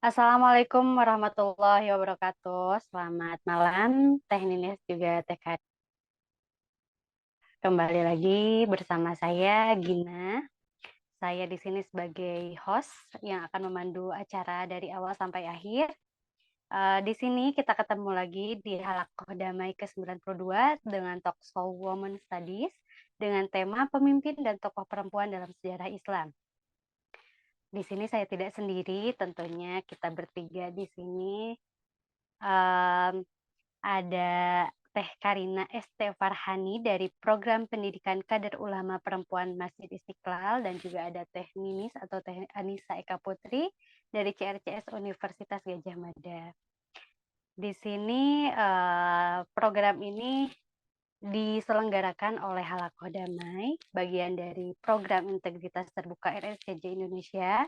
Assalamualaikum warahmatullahi wabarakatuh. Selamat malam, Teh Ninis juga Teh Kak. Kembali lagi bersama saya Gina. Saya di sini sebagai host yang akan memandu acara dari awal sampai akhir. Di sini kita ketemu lagi di Halakoh Damai ke-92 dengan Talkshow Women Studies dengan tema pemimpin dan tokoh perempuan dalam sejarah Islam. Di sini saya tidak sendiri, tentunya kita bertiga di sini. Ada Teh Karina ST Farhani dari Program Pendidikan Kader Ulama Perempuan Masjid Istiqlal dan juga ada Teh Ninis atau Teh Anissa Eka Putri dari CRCS Universitas Gadjah Mada. Di sini program ini diselenggarakan oleh Halakoh Damai, bagian dari Program Integritas Terbuka RSCJ Indonesia.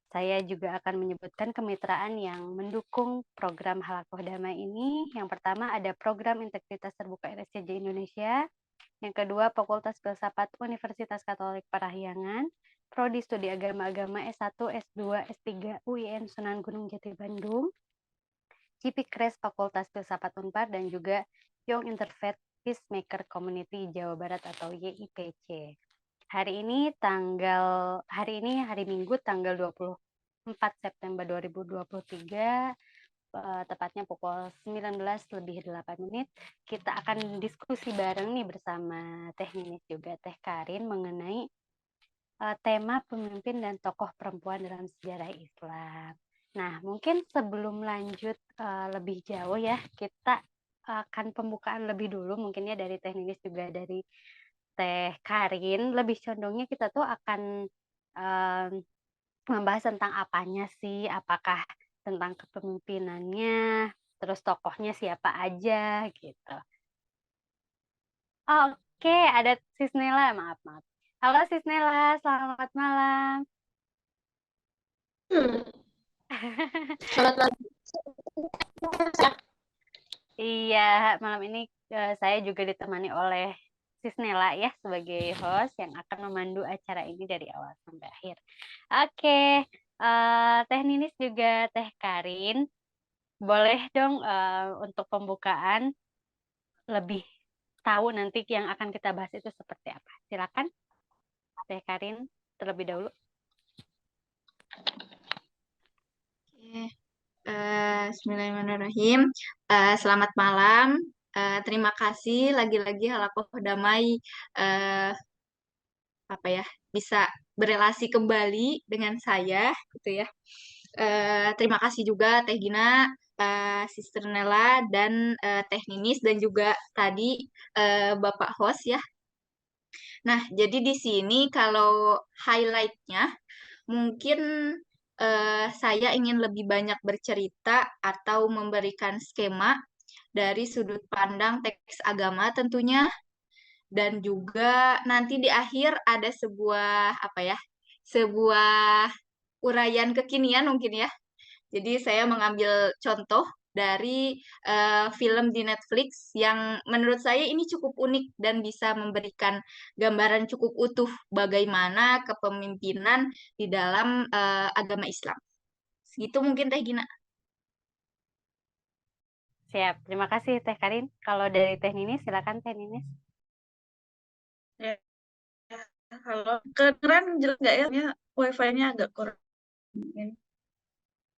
Saya juga akan menyebutkan kemitraan yang mendukung program Halakoh Damai ini. Yang pertama ada Program Integritas Terbuka RSCJ Indonesia. Yang kedua Fakultas Filsafat Universitas Katolik Parahyangan. Prodi Studi Agama-Agama S1, S2, S3 UIN Sunan Gunung Jati Bandung. Cipikres Fakultas Filsafat Unpar dan juga Young Interfaith Peacemaker Community Jawa Barat atau YIPC. Hari ini hari Minggu tanggal 24 September 2023, tepatnya pukul 19:08, kita akan diskusi bareng nih bersama Teh Ninis juga Teh Karin mengenai tema pemimpin dan tokoh perempuan dalam sejarah Islam. Nah, mungkin sebelum lanjut lebih jauh ya, kita akan pembukaan lebih dulu mungkin ya dari Teh Ninis juga dari Teh Karin. Lebih condongnya kita tuh akan membahas tentang apanya sih, apakah tentang kepemimpinannya, terus tokohnya siapa aja gitu. Oke, ada Sis Nela, maaf. Halo Sis Nela, selamat malam. Selamat malam. Iya, malam ini saya juga ditemani oleh Sis Nela ya sebagai host yang akan memandu acara ini dari awal sampai akhir. Oke, Teh Ninis juga Teh Karin, boleh dong untuk pembukaan lebih tahu nanti yang akan kita bahas itu seperti apa. Silakan Teh Karin terlebih dahulu. Oke. Bismillahirrahmanirrahim. Selamat malam. Terima kasih lagi-lagi Halakoh Damai bisa berelasi kembali dengan saya gitu ya. Terima kasih juga Teh Gina, Sister Nella dan Teh Ninis dan juga tadi Bapak host ya. Nah, jadi di sini kalau highlightnya mungkin saya ingin lebih banyak bercerita atau memberikan skema dari sudut pandang teks agama tentunya, dan juga nanti di akhir ada sebuah uraian kekinian mungkin ya. Jadi saya mengambil contoh dari film di Netflix yang menurut saya ini cukup unik dan bisa memberikan gambaran cukup utuh bagaimana kepemimpinan di dalam agama Islam. Segitu mungkin Teh Gina. Siap, terima kasih Teh Karin. Kalau dari Teh Ninis, silakan Teh Ninis. Ya, halo. Kedengeran jelas nggak ya? Wifi-nya agak kurang.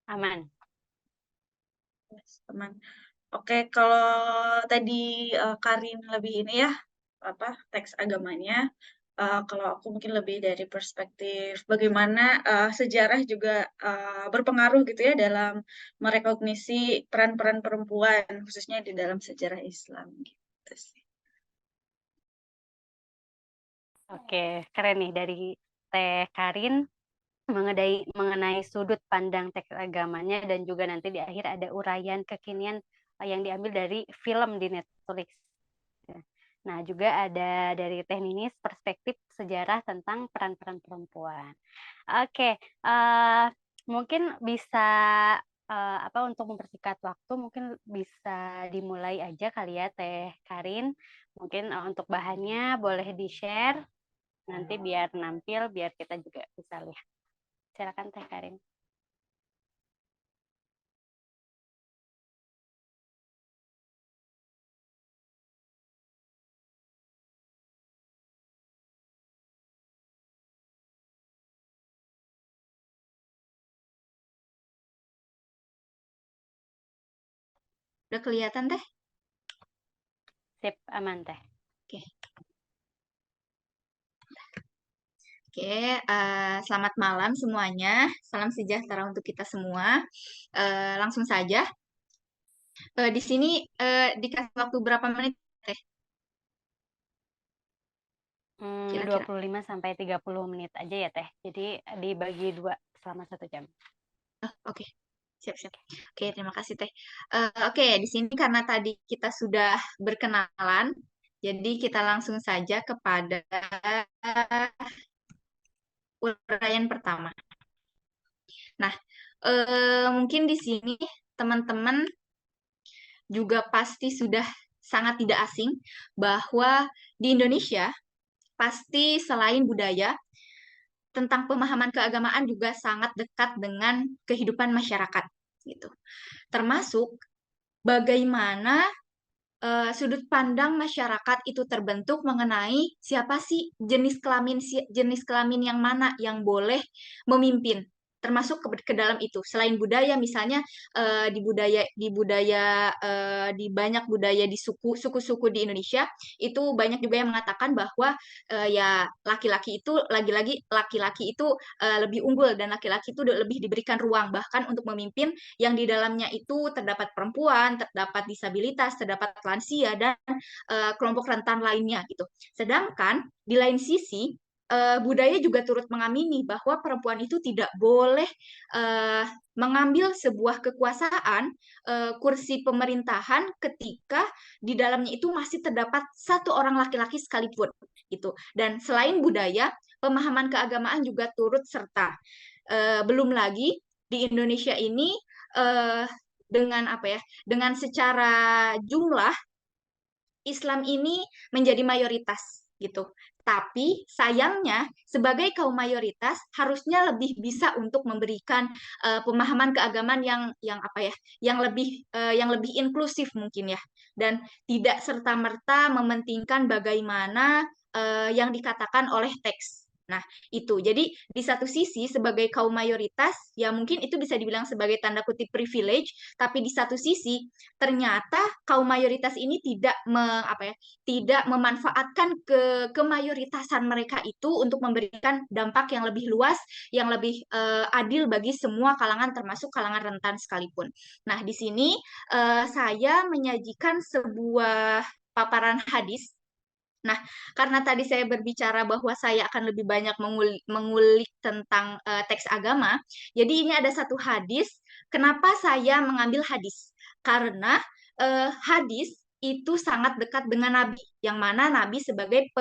Aman. Yes, aman. Oke, kalau tadi Karin lebih ini ya, teks agamanya. Kalau aku mungkin lebih dari perspektif bagaimana sejarah juga berpengaruh gitu ya dalam merekognisi peran-peran perempuan, khususnya di dalam sejarah Islam gitu sih. Oke, keren nih dari Teh Karin mengenai sudut pandang teks agamanya dan juga nanti di akhir ada uraian kekinian yang diambil dari film di Netflix. Nah, juga ada dari Teh Ninis perspektif sejarah tentang peran-peran perempuan. Oke, mungkin bisa, untuk mempersingkat waktu mungkin bisa dimulai aja kali ya Teh Karin. Mungkin, untuk bahannya boleh di-share, nanti biar nampil, biar kita juga bisa lihat. Silakan Teh Karin. Udah kelihatan Teh? Sip, aman Teh. Oke. Oke, selamat malam semuanya. Salam sejahtera untuk kita semua. Langsung saja. Di sini dikasih waktu berapa menit, Teh? Kira-kira. 25 sampai 30 menit aja ya Teh. Jadi dibagi 2 selama 1 jam. Oke. Siap-siap. Oke, terima kasih Teh. Oke, di sini karena tadi kita sudah berkenalan, jadi kita langsung saja kepada uraian pertama. Nah, mungkin di sini teman-teman juga pasti sudah sangat tidak asing bahwa di Indonesia pasti selain budaya, tentang pemahaman keagamaan juga sangat dekat dengan kehidupan masyarakat gitu. Termasuk bagaimana sudut pandang masyarakat itu terbentuk mengenai siapa sih jenis kelamin yang mana yang boleh memimpin, termasuk ke dalam itu. Selain budaya, misalnya di banyak budaya di suku-suku di Indonesia itu banyak juga yang mengatakan bahwa ya laki-laki itu lebih unggul dan laki-laki itu lebih diberikan ruang bahkan untuk memimpin yang di dalamnya itu terdapat perempuan, terdapat disabilitas, terdapat lansia dan kelompok rentan lainnya gitu. Sedangkan di lain sisi budaya juga turut mengamini bahwa perempuan itu tidak boleh mengambil sebuah kekuasaan kursi pemerintahan ketika di dalamnya itu masih terdapat satu orang laki-laki sekalipun gitu. Dan selain budaya, pemahaman keagamaan juga turut serta. Belum lagi di Indonesia ini dengan secara jumlah Islam ini menjadi mayoritas gitu. Tapi sayangnya sebagai kaum mayoritas harusnya lebih bisa untuk memberikan pemahaman keagamaan yang lebih inklusif mungkin ya, dan tidak serta-merta mementingkan bagaimana yang dikatakan oleh teks. Nah, itu. Jadi, di satu sisi sebagai kaum mayoritas, ya mungkin itu bisa dibilang sebagai tanda kutip privilege, tapi di satu sisi ternyata kaum mayoritas ini tidak memanfaatkan kemayoritasan mereka itu untuk memberikan dampak yang lebih luas, yang lebih adil bagi semua kalangan termasuk kalangan rentan sekalipun. Nah, di sini saya menyajikan sebuah paparan hadis. Nah, karena tadi saya berbicara bahwa saya akan lebih banyak mengulik tentang teks agama, jadi ini ada satu hadis. Kenapa saya mengambil hadis? Karena hadis itu sangat dekat dengan Nabi, yang mana Nabi sebagai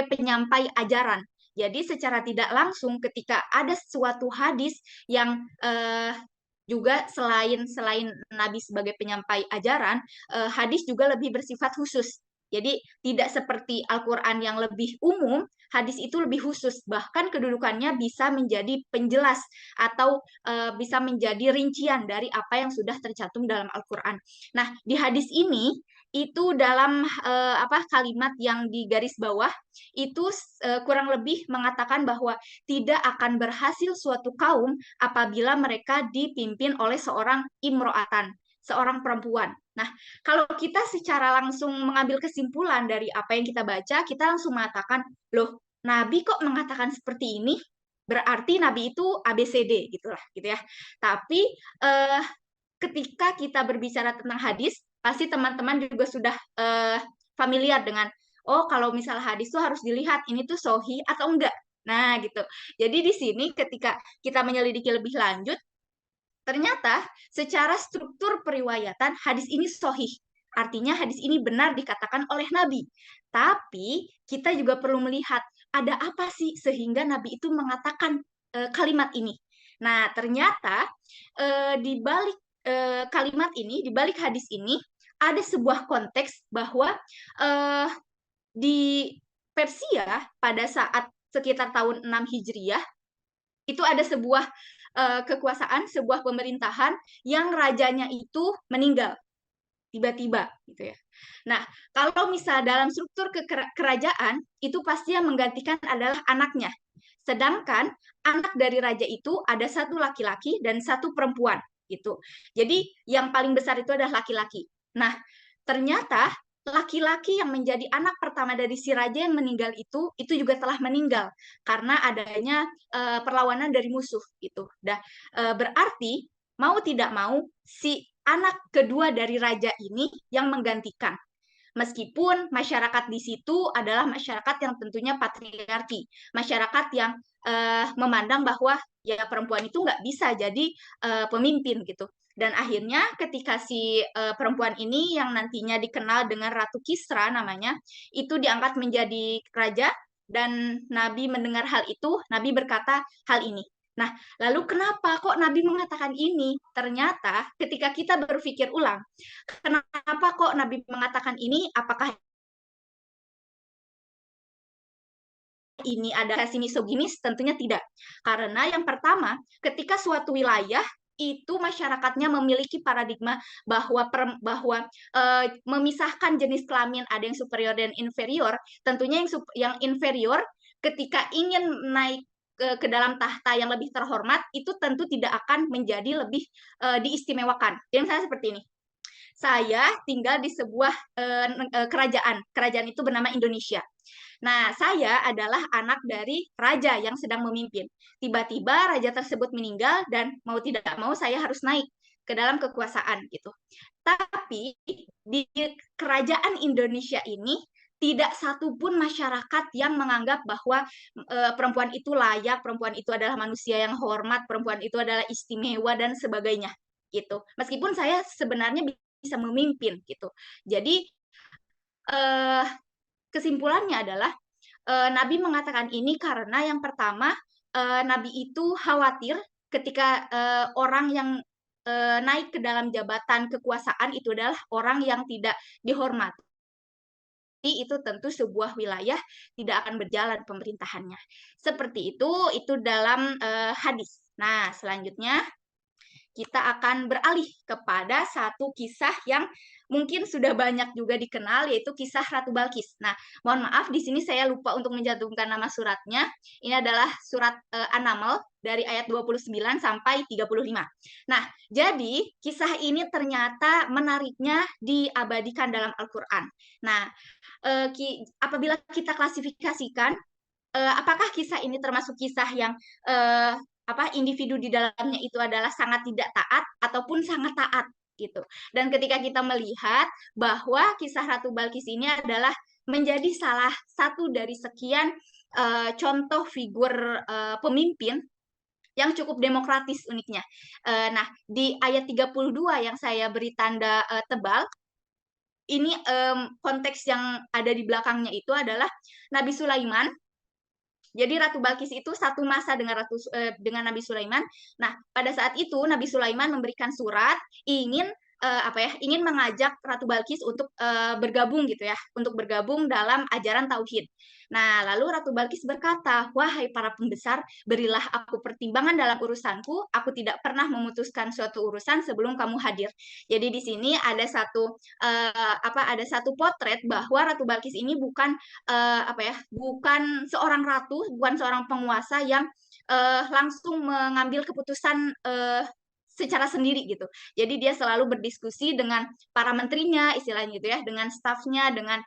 penyampai ajaran. Jadi secara tidak langsung ketika ada suatu hadis yang juga selain Nabi sebagai penyampai ajaran, hadis juga lebih bersifat khusus. Jadi tidak seperti Al-Quran yang lebih umum, hadis itu lebih khusus. Bahkan kedudukannya bisa menjadi penjelas atau bisa menjadi rincian dari apa yang sudah tercantum dalam Al-Quran. Nah, di hadis ini itu dalam kalimat yang di garis bawah itu kurang lebih mengatakan bahwa tidak akan berhasil suatu kaum apabila mereka dipimpin oleh seorang imro'atan, seorang perempuan. Nah, kalau kita secara langsung mengambil kesimpulan dari apa yang kita baca, kita langsung mengatakan, loh, Nabi kok mengatakan seperti ini? Berarti Nabi itu ABCD gitulah, gitu ya. Tapi ketika kita berbicara tentang hadis, pasti teman-teman juga sudah familiar dengan, oh kalau misal hadis tuh harus dilihat ini tuh sahih atau enggak. Nah, gitu. Jadi di sini ketika kita menyelidiki lebih lanjut, ternyata secara struktur periwayatan hadis ini sahih. Artinya hadis ini benar dikatakan oleh Nabi. Tapi kita juga perlu melihat ada apa sih sehingga Nabi itu mengatakan kalimat ini. Nah, ternyata di balik kalimat ini, di balik hadis ini ada sebuah konteks bahwa di Persia pada saat sekitar tahun 6 Hijriah itu ada sebuah kekuasaan, sebuah pemerintahan yang rajanya itu meninggal tiba-tiba gitu ya. Nah, kalau misal dalam struktur kerajaan itu pasti yang menggantikan adalah anaknya. Sedangkan anak dari raja itu ada satu laki-laki dan satu perempuan gitu. Jadi yang paling besar itu adalah laki-laki. Nah, ternyata laki-laki yang menjadi anak pertama dari si raja yang meninggal itu juga telah meninggal karena adanya perlawanan dari musuh gitu. Berarti mau tidak mau si anak kedua dari raja ini yang menggantikan. Meskipun masyarakat di situ adalah masyarakat yang tentunya patriarki, masyarakat yang memandang bahwa ya perempuan itu nggak bisa jadi pemimpin gitu. Dan akhirnya ketika si perempuan ini yang nantinya dikenal dengan Ratu Kisra namanya, itu diangkat menjadi raja dan Nabi mendengar hal itu, Nabi berkata hal ini. Nah, lalu kenapa kok Nabi mengatakan ini? Ternyata ketika kita berpikir ulang, kenapa kok Nabi mengatakan ini? Apakah ini ada sisi misoginis? Tentunya tidak. Karena yang pertama, ketika suatu wilayah itu masyarakatnya memiliki paradigma bahwa memisahkan jenis kelamin ada yang superior dan inferior, tentunya yang inferior ketika ingin naik ke dalam tahta yang lebih terhormat itu tentu tidak akan menjadi lebih diistimewakan. Jadi misalnya seperti ini. Saya tinggal di sebuah kerajaan. Kerajaan itu bernama Indonesia. Nah, saya adalah anak dari raja yang sedang memimpin. Tiba-tiba raja tersebut meninggal dan mau tidak mau saya harus naik ke dalam kekuasaan gitu. Tapi di kerajaan Indonesia ini tidak satupun masyarakat yang menganggap bahwa perempuan itu layak, perempuan itu adalah manusia yang hormat, perempuan itu adalah istimewa dan sebagainya gitu. Meskipun saya sebenarnya bisa memimpin gitu. Jadi kesimpulannya adalah Nabi mengatakan ini karena yang pertama Nabi itu khawatir ketika orang yang naik ke dalam jabatan kekuasaan itu adalah orang yang tidak dihormati. Itu tentu sebuah wilayah tidak akan berjalan pemerintahannya. Seperti itu dalam hadis. Nah, selanjutnya kita akan beralih kepada satu kisah yang mungkin sudah banyak juga dikenal, yaitu kisah Ratu Balkis. Nah, mohon maaf, di sini saya lupa untuk mencantumkan nama suratnya. Ini adalah surat An-Naml dari ayat 29 sampai 35. Nah, jadi kisah ini ternyata menariknya diabadikan dalam Al-Quran. Nah, apabila kita klasifikasikan, apakah kisah ini termasuk kisah yang individu di dalamnya itu adalah sangat tidak taat ataupun sangat taat gitu. Dan ketika kita melihat bahwa kisah Ratu Balkis ini adalah menjadi salah satu dari sekian contoh figur pemimpin yang cukup demokratis uniknya. Nah, di ayat 32 yang saya beri tanda tebal, ini konteks yang ada di belakangnya itu adalah Nabi Sulaiman. Jadi Ratu Balkis itu satu masa dengan Nabi Sulaiman. Nah, pada saat itu Nabi Sulaiman memberikan surat ingin ingin mengajak Ratu Balkis untuk bergabung gitu ya, untuk bergabung dalam ajaran tauhid. Nah, lalu Ratu Balkis berkata, "Wahai para pembesar, berilah aku pertimbangan dalam urusanku. Aku tidak pernah memutuskan suatu urusan sebelum kamu hadir." Jadi di sini ada satu potret bahwa Ratu Balkis ini bukan bukan seorang ratu, bukan seorang penguasa yang langsung mengambil keputusan secara sendiri gitu. Jadi dia selalu berdiskusi dengan para menterinya, istilahnya gitu ya, dengan stafnya, dengan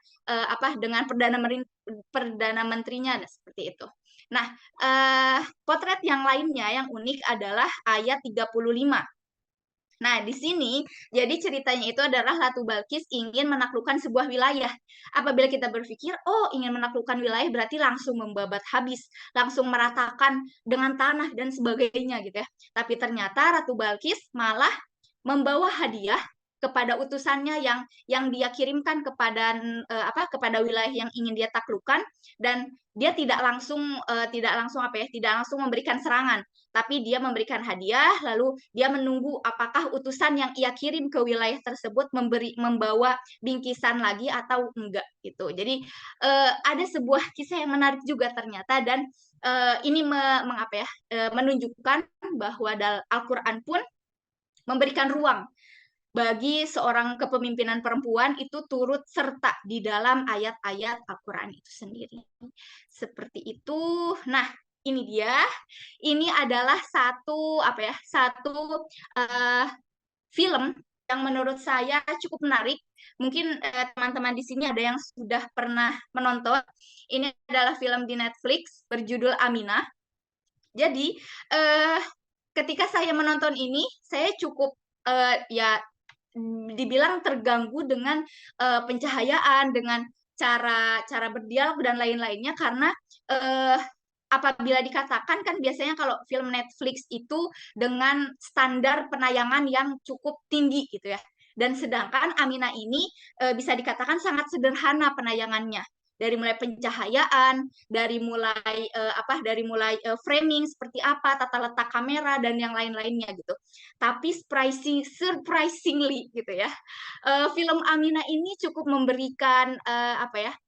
dengan perdana menterinya, seperti itu. Nah, potret yang lainnya yang unik adalah ayat 35. Nah, di sini, jadi ceritanya itu adalah Ratu Balkis ingin menaklukkan sebuah wilayah. Apabila kita berpikir, oh ingin menaklukkan wilayah berarti langsung membabat habis, langsung meratakan dengan tanah dan sebagainya gitu ya. Tapi ternyata Ratu Balkis malah membawa hadiah kepada utusannya yang dia kirimkan kepada wilayah yang ingin dia taklukkan, dan dia tidak langsung tidak langsung memberikan serangan, tapi dia memberikan hadiah, lalu dia menunggu apakah utusan yang ia kirim ke wilayah tersebut membawa bingkisan lagi atau enggak gitu. Jadi ada sebuah kisah yang menarik juga ternyata, dan ini menunjukkan bahwa Al-Quran pun memberikan ruang bagi seorang kepemimpinan perempuan itu turut serta di dalam ayat-ayat Al-Quran itu sendiri. Seperti itu. Nah, ini dia. Ini adalah satu film yang menurut saya cukup menarik. Mungkin teman-teman di sini ada yang sudah pernah menonton. Ini adalah film di Netflix berjudul Aminah. Jadi ketika saya menonton ini, saya cukup dibilang terganggu dengan pencahayaan, dengan cara berdialog dan lain-lainnya, karena apabila dikatakan kan biasanya kalau film Netflix itu dengan standar penayangan yang cukup tinggi gitu ya. Dan sedangkan Aminah ini bisa dikatakan sangat sederhana penayangannya. Dari mulai pencahayaan, dari mulai framing seperti apa, tata letak kamera dan yang lain-lainnya gitu. Tapi surprisingly gitu ya, film Aminah ini cukup memberikan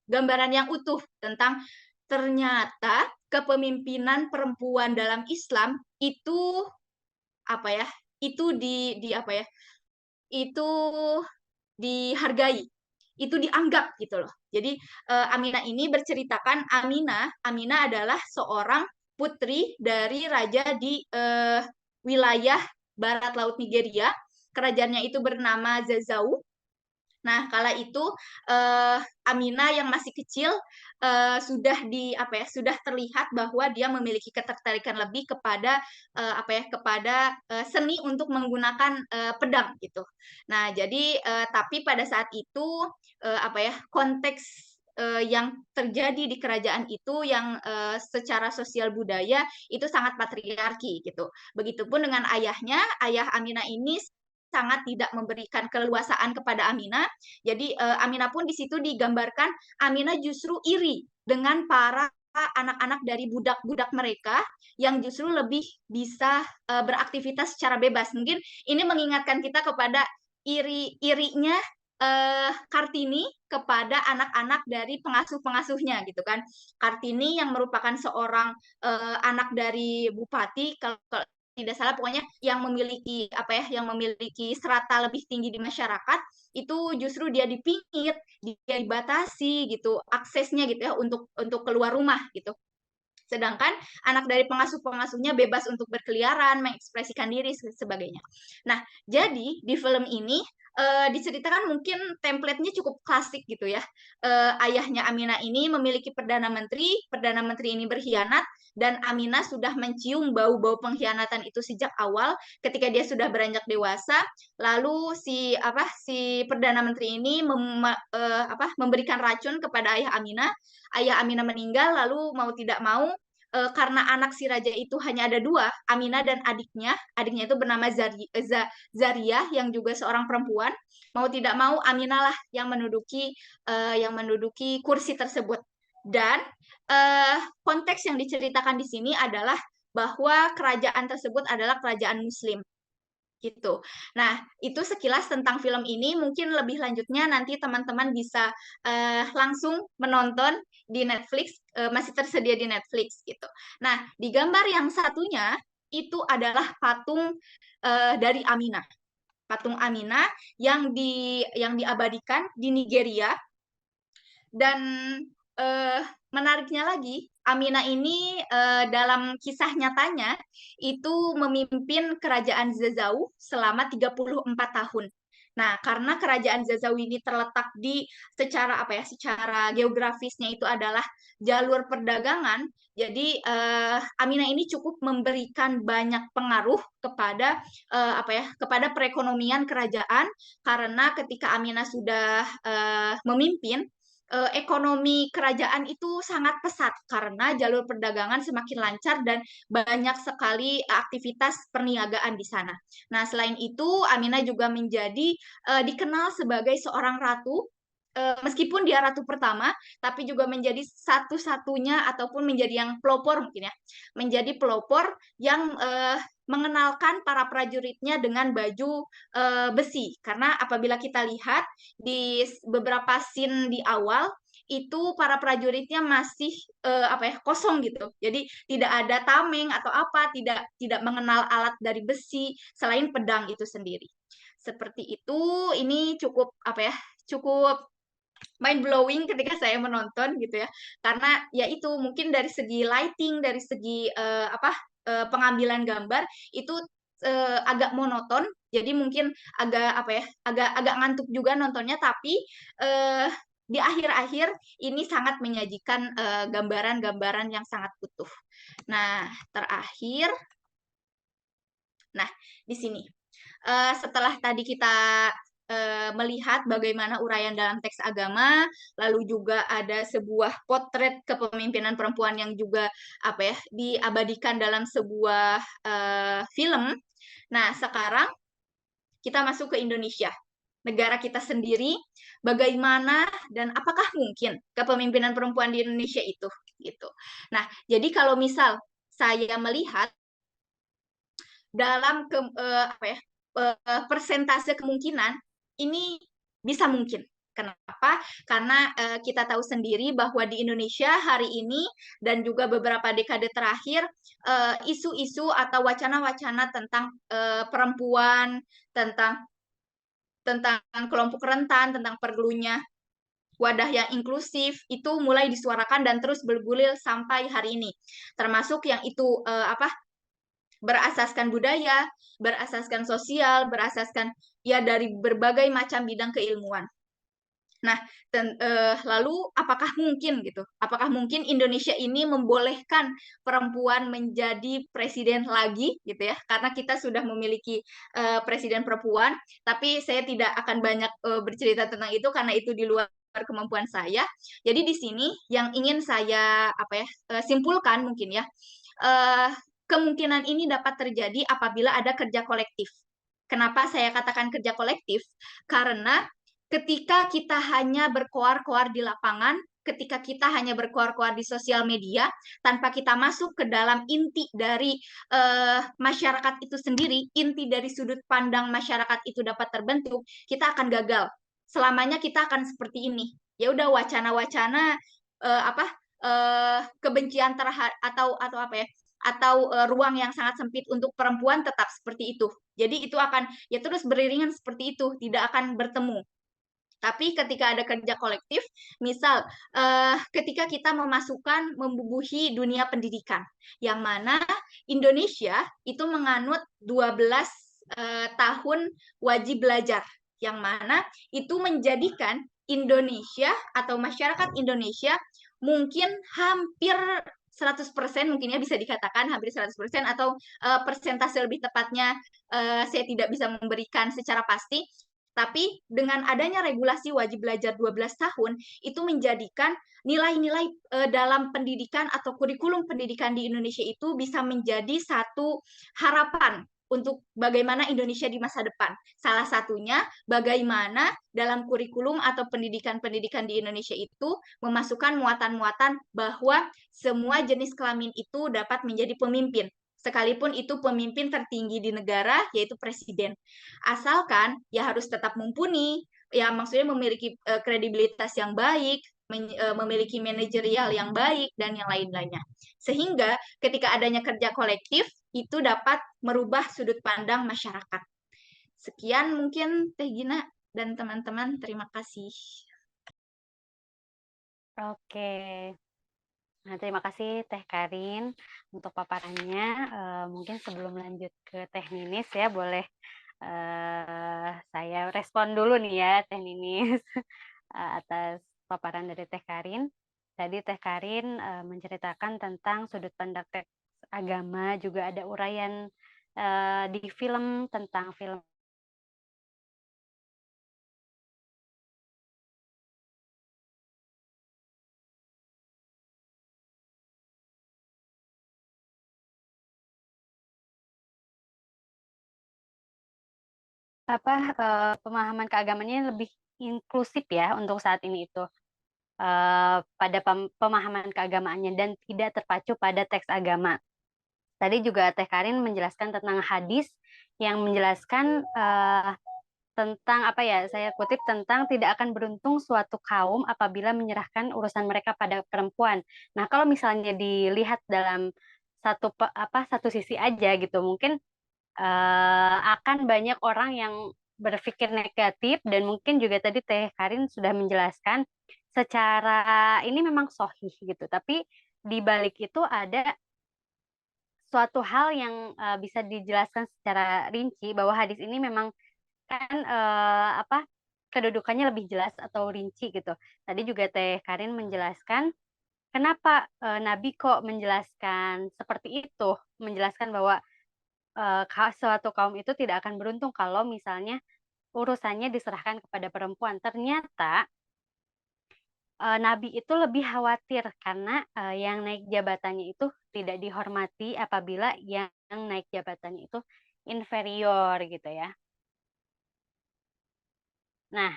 gambaran yang utuh tentang ternyata kepemimpinan perempuan dalam Islam itu itu dihargai, itu dianggap gitu loh. Jadi Aminah ini berceritakan Aminah adalah seorang putri dari raja di wilayah barat laut Nigeria. Kerajaannya itu bernama Zazzau. Nah, kala itu Aminah yang masih kecil sudah terlihat bahwa dia memiliki ketertarikan lebih kepada seni untuk menggunakan pedang gitu. Nah, jadi tapi pada saat itu konteks yang terjadi di kerajaan itu yang secara sosial budaya itu sangat patriarki gitu. Begitupun dengan ayahnya, ayah Aminah ini sangat tidak memberikan keleluasaan kepada Aminah. Jadi Aminah pun di situ digambarkan Aminah justru iri dengan para anak-anak dari budak-budak mereka yang justru lebih bisa beraktivitas secara bebas. Mungkin ini mengingatkan kita kepada irinya Kartini kepada anak-anak dari pengasuh-pengasuhnya gitu kan. Kartini yang merupakan seorang anak dari bupati, kalau tidak salah pokoknya yang memiliki strata lebih tinggi di masyarakat, itu justru dia dipingit, dia dibatasi gitu aksesnya gitu ya untuk keluar rumah gitu. Sedangkan anak dari pengasuh-pengasuhnya bebas untuk berkeliaran, mengekspresikan diri sebagainya. Nah, jadi di film ini diceritakan mungkin template-nya cukup klasik gitu ya. Ayahnya Aminah ini memiliki perdana menteri ini berkhianat, dan Aminah sudah mencium bau-bau pengkhianatan itu sejak awal ketika dia sudah beranjak dewasa. Lalu si perdana menteri ini memberikan racun kepada ayah Aminah. Ayah Aminah meninggal, lalu mau tidak mau karena anak si raja itu hanya ada dua, Aminah dan adiknya itu bernama Zariyah yang juga seorang perempuan. Mau tidak mau Aminah lah yang menduduki kursi tersebut. Dan konteks yang diceritakan di sini adalah bahwa kerajaan tersebut adalah kerajaan Muslim gitu. Nah, itu sekilas tentang film ini. Mungkin lebih lanjutnya nanti teman-teman bisa langsung menonton di Netflix, masih tersedia di Netflix gitu. Nah, di gambar yang satunya itu adalah patung dari Aminah. Patung Aminah yang diabadikan di Nigeria. Dan menariknya lagi, Aminah ini dalam kisah nyatanya itu memimpin kerajaan Zazzau selama 34 tahun. Nah, karena kerajaan Zazzau ini terletak di secara geografisnya itu adalah jalur perdagangan, jadi Aminah ini cukup memberikan banyak pengaruh kepada kepada perekonomian kerajaan, karena ketika Aminah sudah memimpin, ekonomi kerajaan itu sangat pesat karena jalur perdagangan semakin lancar dan banyak sekali aktivitas perniagaan di sana. Nah, selain itu Aminah juga menjadi dikenal sebagai seorang ratu. Meskipun dia ratu pertama, tapi juga menjadi satu-satunya ataupun menjadi yang pelopor mungkin ya, menjadi pelopor yang mengenalkan para prajuritnya dengan baju besi. Karena apabila kita lihat di beberapa scene di awal itu para prajuritnya masih kosong gitu. Jadi tidak ada tameng atau apa, tidak mengenal alat dari besi selain pedang itu sendiri. Seperti itu, ini cukup cukup mind blowing ketika saya menonton gitu ya, karena ya itu mungkin dari segi lighting, dari segi pengambilan gambar itu agak monoton, jadi mungkin agak ngantuk juga nontonnya, tapi di akhir-akhir ini sangat menyajikan gambaran-gambaran yang sangat utuh. Nah, terakhir, di sini setelah tadi kita melihat bagaimana uraian dalam teks agama, lalu juga ada sebuah potret kepemimpinan perempuan yang juga diabadikan dalam sebuah film. Nah, sekarang kita masuk ke Indonesia, negara kita sendiri. Bagaimana dan apakah mungkin kepemimpinan perempuan di Indonesia itu gitu. Nah, jadi kalau misal saya melihat dalam persentase kemungkinan ini bisa mungkin. Kenapa? Karena kita tahu sendiri bahwa di Indonesia hari ini dan juga beberapa dekade terakhir isu-isu atau wacana-wacana tentang perempuan, tentang kelompok rentan, tentang perlunya wadah yang inklusif itu mulai disuarakan dan terus bergulir sampai hari ini. Termasuk yang itu berasaskan budaya, berasaskan sosial, berasaskan ya dari berbagai macam bidang keilmuan. Nah, lalu apakah mungkin gitu? Apakah mungkin Indonesia ini membolehkan perempuan menjadi presiden lagi gitu ya? Karena kita sudah memiliki presiden perempuan, tapi saya tidak akan banyak bercerita tentang itu karena itu di luar kemampuan saya. Jadi di sini yang ingin saya simpulkan mungkin ya, kemungkinan ini dapat terjadi apabila ada kerja kolektif. Kenapa saya katakan kerja kolektif? Karena ketika kita hanya berkoar-koar di lapangan, ketika kita hanya berkoar-koar di sosial media, tanpa kita masuk ke dalam inti dari masyarakat itu sendiri, inti dari sudut pandang masyarakat itu dapat terbentuk, kita akan gagal. Selamanya kita akan seperti ini. Ya udah wacana-wacana kebencian terhadap atau ruang yang sangat sempit untuk perempuan tetap seperti itu. Jadi itu akan ya terus beriringan seperti itu, tidak akan bertemu. Tapi ketika ada kerja kolektif, misal ketika kita membubuhi dunia pendidikan, yang mana Indonesia itu menganut 12 tahun wajib belajar, yang mana itu menjadikan Indonesia atau masyarakat Indonesia mungkin hampir 100% mungkin ya bisa dikatakan hampir 100% atau persentase lebih tepatnya saya tidak bisa memberikan secara pasti, tapi dengan adanya regulasi wajib belajar 12 tahun, itu menjadikan nilai-nilai dalam pendidikan atau kurikulum pendidikan di Indonesia itu bisa menjadi satu harapan untuk bagaimana Indonesia di masa depan. Salah satunya bagaimana dalam kurikulum atau pendidikan-pendidikan di Indonesia itu memasukkan muatan-muatan bahwa semua jenis kelamin itu dapat menjadi pemimpin. Sekalipun itu pemimpin tertinggi di negara, yaitu presiden. Asalkan ya harus tetap mumpuni, ya maksudnya memiliki kredibilitas yang baik, memiliki manajerial yang baik, dan yang lain-lainnya. Sehingga ketika adanya kerja kolektif, itu dapat merubah sudut pandang masyarakat. Sekian mungkin Teh Gina dan teman-teman, terima kasih. Oke. Nah, terima kasih Teh Karin untuk paparannya. Mungkin sebelum lanjut ke Teh Ninis ya, boleh saya respon dulu nih ya Teh Ninis atas paparan dari Teh Karin. Tadi Teh Karin menceritakan tentang sudut pandang teks agama, juga ada uraian di film tentang film pemahaman keagamannya lebih inklusif ya untuk saat ini itu pada pemahaman keagamaannya dan tidak terpacu pada teks agama. Tadi juga Teh Karin menjelaskan tentang hadis yang menjelaskan tentang saya kutip tentang tidak akan beruntung suatu kaum apabila menyerahkan urusan mereka pada perempuan. Nah, kalau misalnya dilihat dalam satu sisi aja gitu, mungkin akan banyak orang yang berpikir negatif dan mungkin juga tadi Teh Karin sudah menjelaskan secara ini memang sahih gitu, tapi di balik itu ada suatu hal yang bisa dijelaskan secara rinci bahwa hadis ini memang kan kedudukannya lebih jelas atau rinci gitu. Tadi juga Teh Karin menjelaskan kenapa Nabi kok menjelaskan seperti itu, menjelaskan bahwa suatu kaum itu tidak akan beruntung kalau misalnya urusannya diserahkan kepada perempuan. Ternyata Nabi itu lebih khawatir karena yang naik jabatannya itu tidak dihormati apabila yang naik jabatannya itu inferior gitu ya. Nah,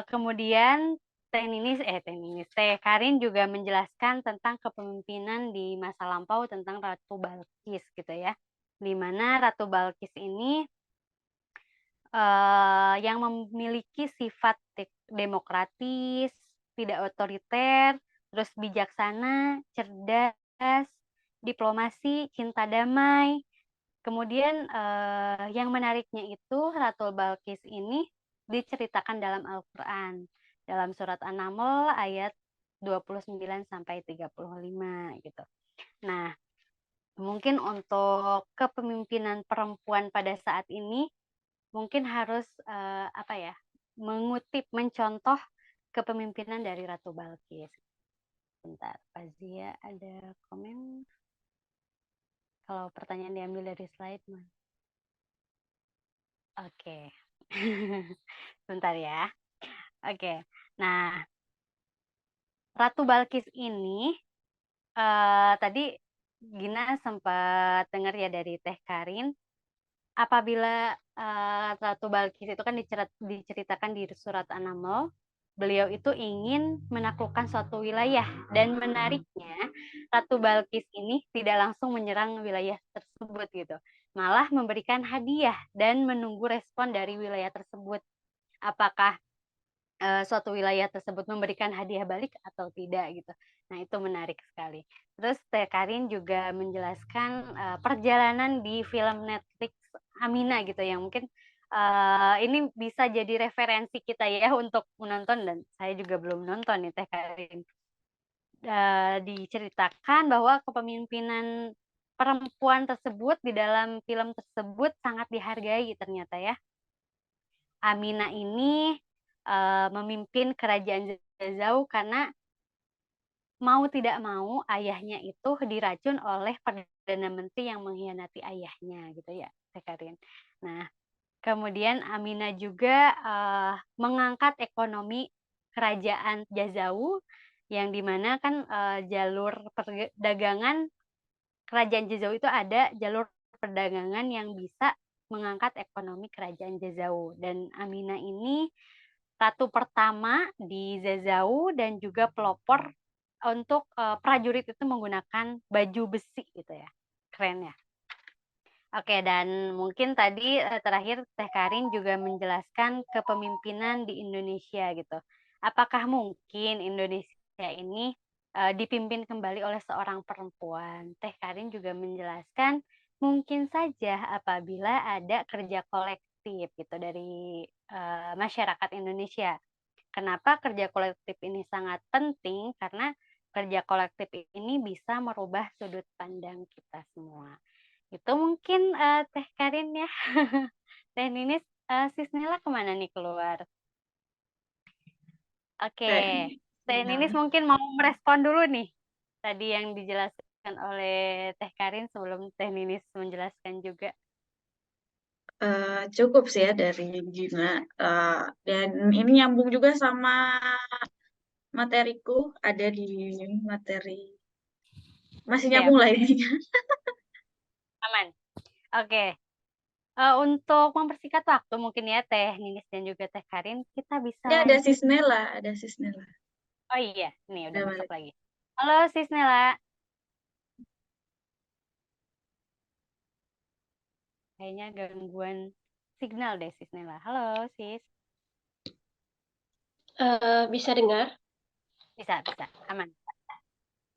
kemudian Teh Karin juga menjelaskan tentang kepemimpinan di masa lampau tentang Ratu Balkis gitu ya. Di mana Ratu Balkis ini yang memiliki sifat demokratis, tidak otoriter, terus bijaksana, cerdas, diplomasi, cinta damai. Kemudian yang menariknya itu Ratu Balkis ini diceritakan dalam Al-Quran. Dalam surat An-Naml ayat 29 sampai 35 gitu. Nah, mungkin untuk kepemimpinan perempuan pada saat ini mungkin harus mencontoh kepemimpinan dari Ratu Balkis. Bentar, Fazia ada komen? Kalau pertanyaan diambil dari slide mah. Oke. Bentar ya. Oke. Nah, Ratu Balkis ini tadi Gina sempat dengar ya dari Teh Karin, apabila Ratu Balkis itu kan diceritakan di surat An-Naml, beliau itu ingin menaklukkan suatu wilayah dan menariknya Ratu Balkis ini tidak langsung menyerang wilayah tersebut gitu, malah memberikan hadiah dan menunggu respon dari wilayah tersebut, apakah suatu wilayah tersebut memberikan hadiah balik atau tidak gitu. Nah, itu menarik sekali. Terus Teh Karin juga menjelaskan perjalanan di film Netflix Amina gitu yang mungkin ini bisa jadi referensi kita ya untuk menonton, dan saya juga belum nonton nih Teh Karin. Diceritakan bahwa kepemimpinan perempuan tersebut di dalam film tersebut sangat dihargai ternyata ya. Amina ini memimpin kerajaan Zazau karena mau tidak mau ayahnya itu diracun oleh Perdana Menteri yang mengkhianati ayahnya gitu ya, Teh Karin. Nah, kemudian Amina juga mengangkat ekonomi kerajaan Jazau yang dimana kan jalur perdagangan kerajaan Jazau itu ada jalur perdagangan yang bisa mengangkat ekonomi kerajaan Jazau, dan Amina ini ratu pertama di Zazau dan juga pelopor untuk prajurit itu menggunakan baju besi gitu ya. Keren ya. Oke, dan mungkin tadi terakhir Teh Karin juga menjelaskan kepemimpinan di Indonesia gitu. Apakah mungkin Indonesia ini dipimpin kembali oleh seorang perempuan? Teh Karin juga menjelaskan mungkin saja apabila ada kerja kolektif gitu dari masyarakat Indonesia. Kenapa kerja kolektif ini sangat penting? Karena kerja kolektif ini bisa merubah sudut pandang kita semua. Itu mungkin Teh Karin ya. Teh Ninis, Sis Nela kemana nih keluar? Oke, Teh Ninis mungkin mau merespon dulu nih tadi yang dijelaskan oleh Teh Karin sebelum Teh Ninis menjelaskan juga. Cukup sih ya dari Gina. Dan ini nyambung juga sama materiku, ada di materi. Masih Siap. nyambung lah ini. Aman. Oke. Untuk mempersingkat waktu mungkin ya Teh Ninis dan juga Teh Karin, kita bisa Ya, ada lanjut. Sis Nela, ada Sis Nela. Oh iya, nih udah Udah masuk balik. lagi. Halo Sis Nela. Kayaknya gangguan signal deh Sis Nela. Halo Sis. Bisa dengar? Bisa, aman. Oke.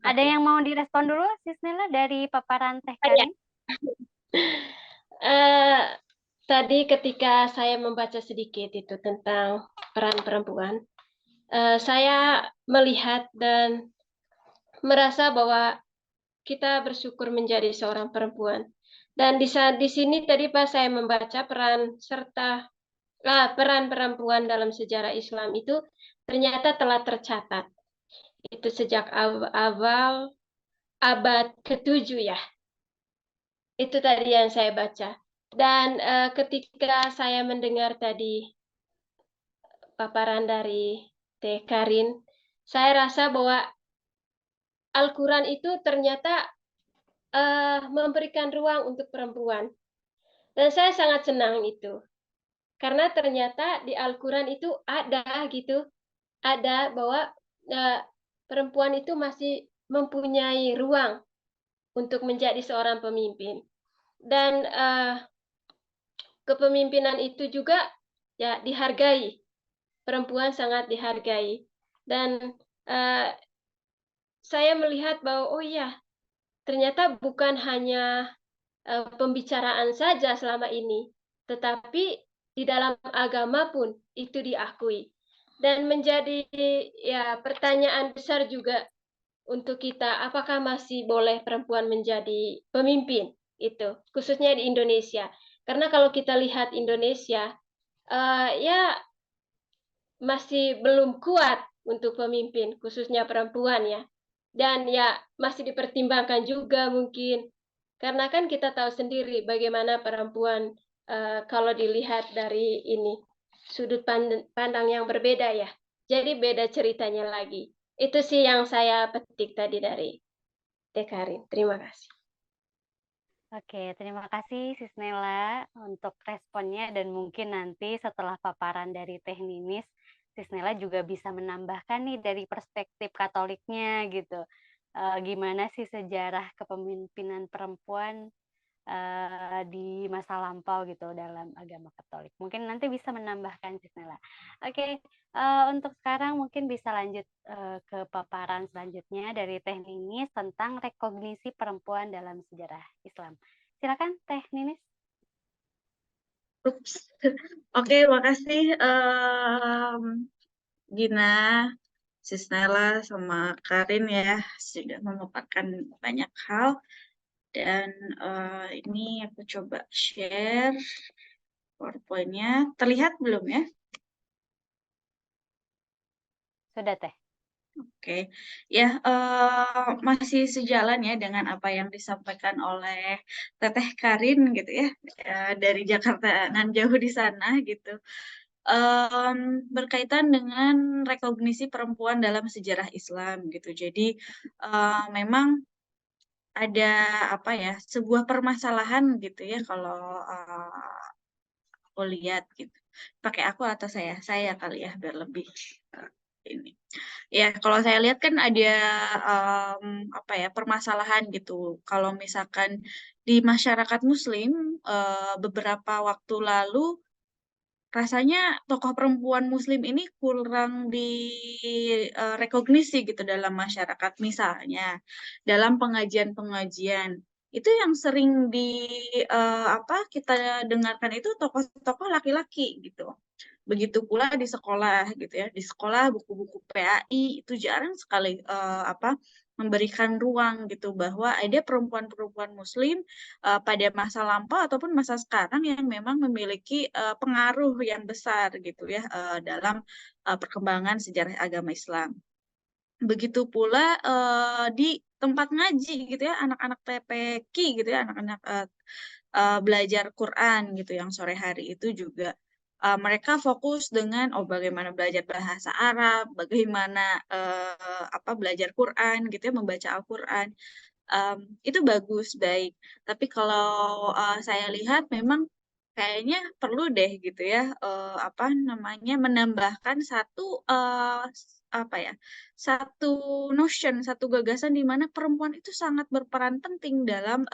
Ada yang mau direspon dulu Sis Nela dari paparan Teh Oh, ya. Karin? Tadi ketika saya membaca sedikit itu tentang peran perempuan, saya melihat dan merasa bahwa kita bersyukur menjadi seorang perempuan. Dan di sini tadi pas saya membaca peran perempuan dalam sejarah Islam itu ternyata telah tercatat. Itu sejak awal abad ke-7 ya. Itu tadi yang saya baca. Dan ketika saya mendengar tadi paparan dari Teh Karin, saya rasa bahwa Al-Quran itu ternyata memberikan ruang untuk perempuan. Dan saya sangat senang itu. Karena ternyata di Al-Quran itu ada gitu, ada bahwa perempuan itu masih mempunyai ruang untuk menjadi seorang pemimpin. Dan kepemimpinan itu juga ya dihargai. Perempuan sangat dihargai. Dan saya melihat bahwa oh ya, ternyata bukan hanya pembicaraan saja selama ini, tetapi di dalam agama pun itu diakui. Dan menjadi ya pertanyaan besar juga untuk kita, apakah masih boleh perempuan menjadi pemimpin? Itu khususnya di Indonesia. Karena kalau kita lihat Indonesia, ya masih belum kuat untuk pemimpin, khususnya perempuan ya. Dan ya masih dipertimbangkan juga mungkin. Karena kan kita tahu sendiri bagaimana perempuan kalau dilihat dari ini sudut pandang yang berbeda ya. Jadi beda ceritanya lagi. Itu sih yang saya petik tadi dari Teh Karin. Terima kasih. Oke, terima kasih Sis Nela untuk responnya dan mungkin nanti setelah paparan dari Teh Ninis, Sis Nela juga bisa menambahkan nih dari perspektif Katoliknya gitu. Gimana sih sejarah kepemimpinan perempuan di masa lampau gitu dalam agama Katolik. Mungkin nanti bisa menambahkan Sis Nela. Oke, untuk sekarang mungkin bisa lanjut ke paparan selanjutnya dari Teh Ninis tentang rekognisi perempuan dalam sejarah Islam. Silakan Teh Ninis. Ups. Oke, makasih Gina, Sis Nela, sama Karin ya, sudah memaparkan banyak hal. Dan ini aku coba share PowerPoint-nya. Terlihat belum ya? Sudah Teh. Oke, ya masih sejalan ya dengan apa yang disampaikan oleh Teteh Karin gitu ya, dari Jakarta nan jauh di sana gitu. Berkaitan dengan rekognisi perempuan dalam sejarah Islam gitu. Jadi memang ada apa ya, sebuah permasalahan gitu ya kalau aku lihat gitu. Pakai aku atau saya kali ya biar lebih ini. Ya, kalau saya lihat kan ada apa ya, permasalahan gitu. Kalau misalkan di masyarakat Muslim beberapa waktu lalu rasanya tokoh perempuan Muslim ini kurang rekognisi gitu dalam masyarakat. Misalnya dalam pengajian-pengajian itu yang sering apa kita dengarkan itu tokoh-tokoh laki-laki gitu. Begitu pula di sekolah gitu ya. Di sekolah buku-buku PAI itu jarang sekali apa memberikan ruang gitu bahwa ada perempuan-perempuan Muslim pada masa lampau ataupun masa sekarang yang memang memiliki pengaruh yang besar gitu ya dalam perkembangan sejarah agama Islam. Begitu pula di tempat ngaji gitu ya, anak-anak PPQ gitu ya, anak-anak belajar Quran gitu yang sore hari itu juga mereka fokus dengan bagaimana belajar bahasa Arab, bagaimana apa belajar Quran gitu ya, membaca Al-Quran. Itu bagus, baik. Tapi kalau saya lihat memang kayaknya perlu deh gitu ya, apa namanya, menambahkan satu notion, satu gagasan di mana perempuan itu sangat berperan penting dalam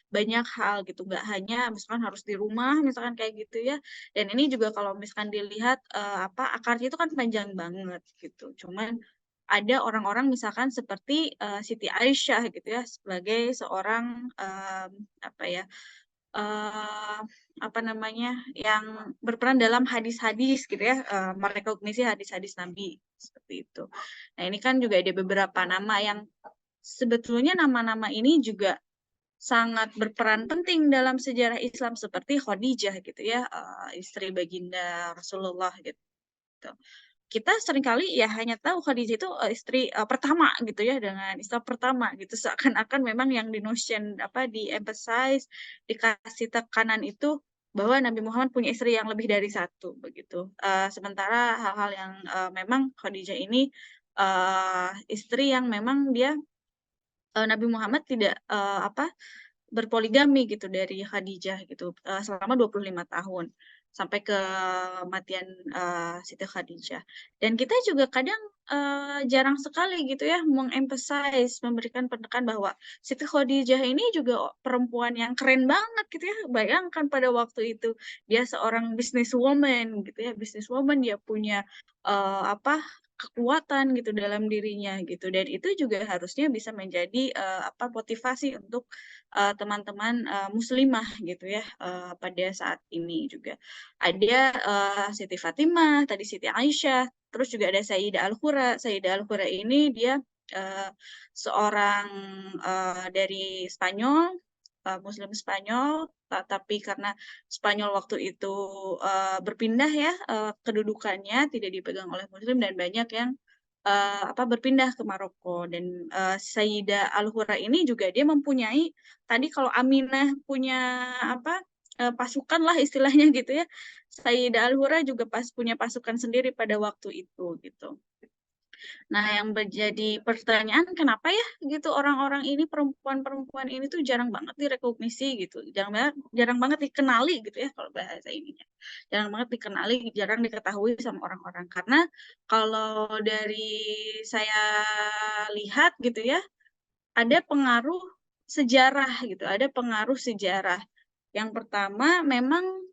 banyak hal gitu, nggak hanya misalkan harus di rumah, misalkan kayak gitu ya. Dan ini juga kalau misalkan dilihat akarnya itu kan panjang banget gitu. Cuman ada orang-orang misalkan seperti Siti Aisyah gitu ya, sebagai seorang apa ya eh apa namanya, yang berperan dalam hadis-hadis gitu ya, merekognisi hadis-hadis Nabi seperti itu. Nah, ini kan juga ada beberapa nama yang sebetulnya nama-nama ini juga sangat berperan penting dalam sejarah Islam seperti Khadijah gitu ya, istri baginda Rasulullah gitu. Kita seringkali ya hanya tahu Khadijah itu istri pertama gitu ya, dengan Islam pertama gitu, seakan-akan memang yang di notion di emphasize, dikasih tekanan itu bahwa Nabi Muhammad punya istri yang lebih dari satu begitu. Sementara hal-hal yang memang Khadijah ini istri yang memang dia Nabi Muhammad tidak berpoligami gitu dari Khadijah gitu selama 25 tahun sampai kematian Siti Khadijah. Dan kita juga kadang jarang sekali gitu ya mengemphasize, memberikan penekanan bahwa Siti Khadijah ini juga perempuan yang keren banget gitu ya. Bayangkan pada waktu itu dia seorang businesswoman gitu ya, businesswoman, dia punya kekuatan gitu dalam dirinya gitu, dan itu juga harusnya bisa menjadi motivasi untuk teman-teman muslimah gitu ya pada saat ini juga. Ada Siti Fatimah, tadi Siti Aisyah, terus juga ada Sayyidah Al-Qura. Sayyidah Al-Qura ini dia seorang dari Spanyol, Muslim Spanyol, tapi karena Spanyol waktu itu berpindah ya kedudukannya tidak dipegang oleh Muslim, dan banyak yang berpindah ke Maroko. Dan Sayyidah Al-Hura ini juga dia mempunyai, tadi kalau Aminah punya pasukan lah istilahnya gitu ya, Sayyidah Al-Hura juga punya pasukan sendiri pada waktu itu gitu. Nah, yang menjadi pertanyaan, kenapa ya gitu orang-orang ini, perempuan-perempuan ini tuh jarang banget direkognisi gitu, jarang banget dikenali gitu ya kalau bahasa ininya. Jarang banget dikenali, jarang diketahui sama orang-orang. Karena kalau dari saya lihat gitu ya, ada pengaruh sejarah gitu, ada pengaruh sejarah. Yang pertama, memang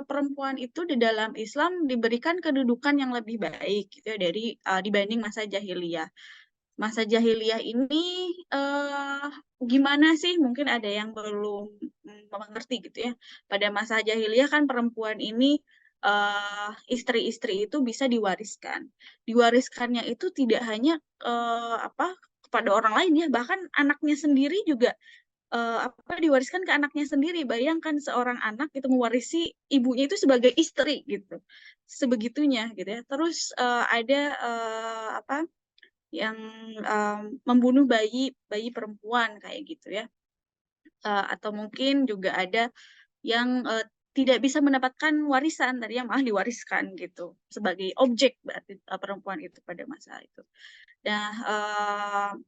perempuan itu di dalam Islam diberikan kedudukan yang lebih baik gitu ya dibanding masa jahiliyah. Masa jahiliyah ini gimana sih? Mungkin ada yang belum mengerti gitu ya. Pada masa jahiliyah kan perempuan ini istri-istri itu bisa diwariskan. Diwariskannya itu tidak hanya kepada orang lain ya, bahkan anaknya sendiri juga diwariskan ke anaknya sendiri. Bayangkan seorang anak itu mewarisi ibunya itu sebagai istri gitu, sebegitunya gitu ya. Terus ada yang membunuh bayi perempuan kayak gitu ya. Atau mungkin juga ada yang tidak bisa mendapatkan warisan, tadi yang malah diwariskan gitu sebagai objek, berarti perempuan itu pada masa itu. Nah,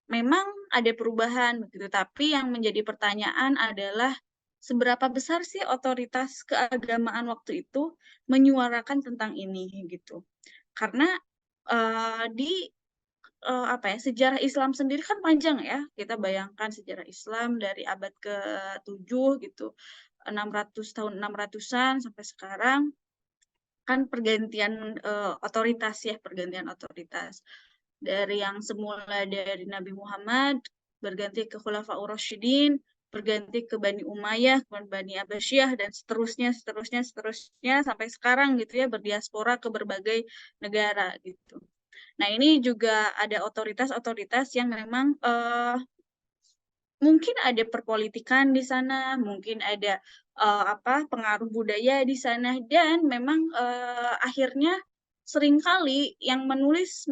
memang ada perubahan begitu, tapi yang menjadi pertanyaan adalah seberapa besar sih otoritas keagamaan waktu itu menyuarakan tentang ini gitu. Karena di sejarah Islam sendiri kan panjang ya. Kita bayangkan sejarah Islam dari abad ke-7 gitu, 600 tahun, 600-an sampai sekarang kan pergantian otoritas. Dari yang semula dari Nabi Muhammad berganti ke Khulafaur Rasyidin, berganti ke Bani Umayyah, kemudian Bani Abbasiyah, dan seterusnya sampai sekarang gitu ya, berdiaspora ke berbagai negara gitu. Nah, ini juga ada otoritas-otoritas yang memang mungkin ada perpolitikan di sana, mungkin ada pengaruh budaya di sana, dan memang akhirnya seringkali yang menulis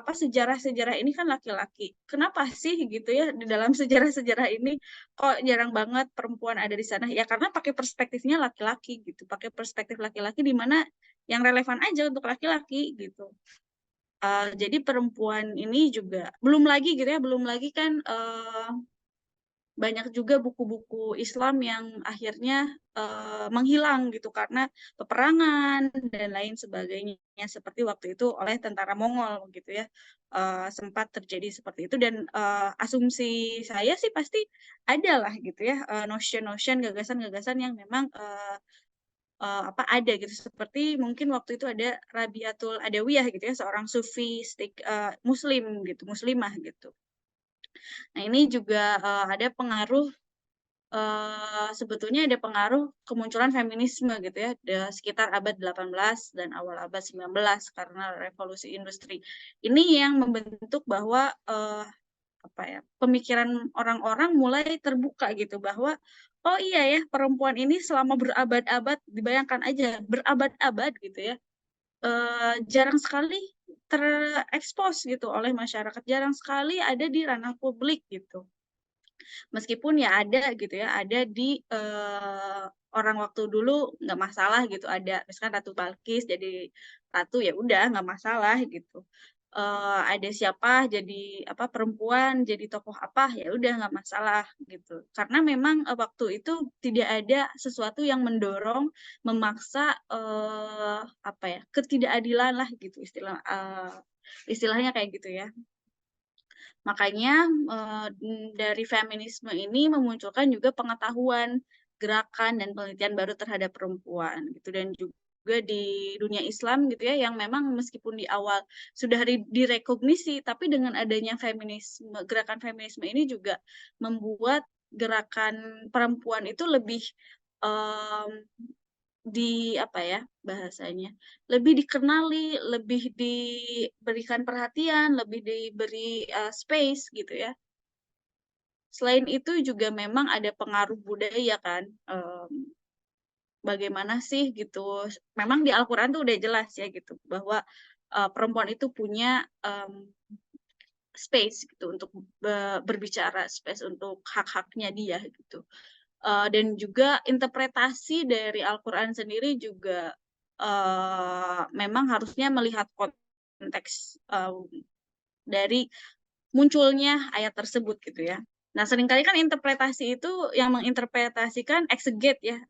sejarah-sejarah ini kan laki-laki. Kenapa sih gitu ya di dalam sejarah-sejarah ini kok jarang banget perempuan ada di sana? Ya karena pakai perspektifnya laki-laki gitu, pakai perspektif laki-laki di mana yang relevan aja untuk laki-laki gitu. Jadi perempuan ini juga belum lagi kan banyak juga buku-buku Islam yang akhirnya menghilang gitu karena peperangan dan lain sebagainya seperti waktu itu oleh tentara Mongol gitu ya. Sempat terjadi seperti itu dan asumsi saya sih pasti ada lah gitu ya notion-notion gagasan-gagasan yang memang ada gitu seperti mungkin waktu itu ada Rabiatul Adawiyah gitu ya seorang sufi muslim gitu muslimah gitu. Nah ini juga ada pengaruh sebetulnya ada pengaruh kemunculan feminisme gitu ya sekitar abad 18 dan awal abad 19 karena revolusi industri. Ini yang membentuk bahwa pemikiran orang-orang mulai terbuka gitu bahwa oh iya ya perempuan ini selama berabad-abad dibayangkan aja berabad-abad gitu ya jarang sekali terekspos gitu oleh masyarakat, jarang sekali ada di ranah publik gitu. Meskipun ya ada gitu ya, ada di orang waktu dulu nggak masalah gitu, ada misalkan Ratu Balkis jadi ratu ya udah nggak masalah gitu. Ada siapa jadi perempuan jadi tokoh apa ya udah nggak masalah gitu. Karena memang waktu itu tidak ada sesuatu yang mendorong, memaksa ketidakadilan lah gitu istilahnya kayak gitu ya. Makanya dari feminisme ini memunculkan juga pengetahuan, gerakan dan penelitian baru terhadap perempuan gitu dan juga di dunia Islam gitu ya yang memang meskipun di awal sudah direkognisi tapi dengan adanya gerakan feminisme ini juga membuat gerakan perempuan itu lebih bahasanya lebih dikenali, lebih diberikan perhatian, lebih diberi space gitu ya. Selain itu juga memang ada pengaruh budaya kan. Bagaimana sih gitu. Memang di Al-Qur'an tuh udah jelas ya gitu bahwa perempuan itu punya space gitu untuk berbicara, space untuk hak-haknya dia gitu. Dan juga interpretasi dari Al-Qur'an sendiri juga memang harusnya melihat konteks dari munculnya ayat tersebut gitu ya. Nah, seringkali kan interpretasi itu yang menginterpretasikan exegete ya,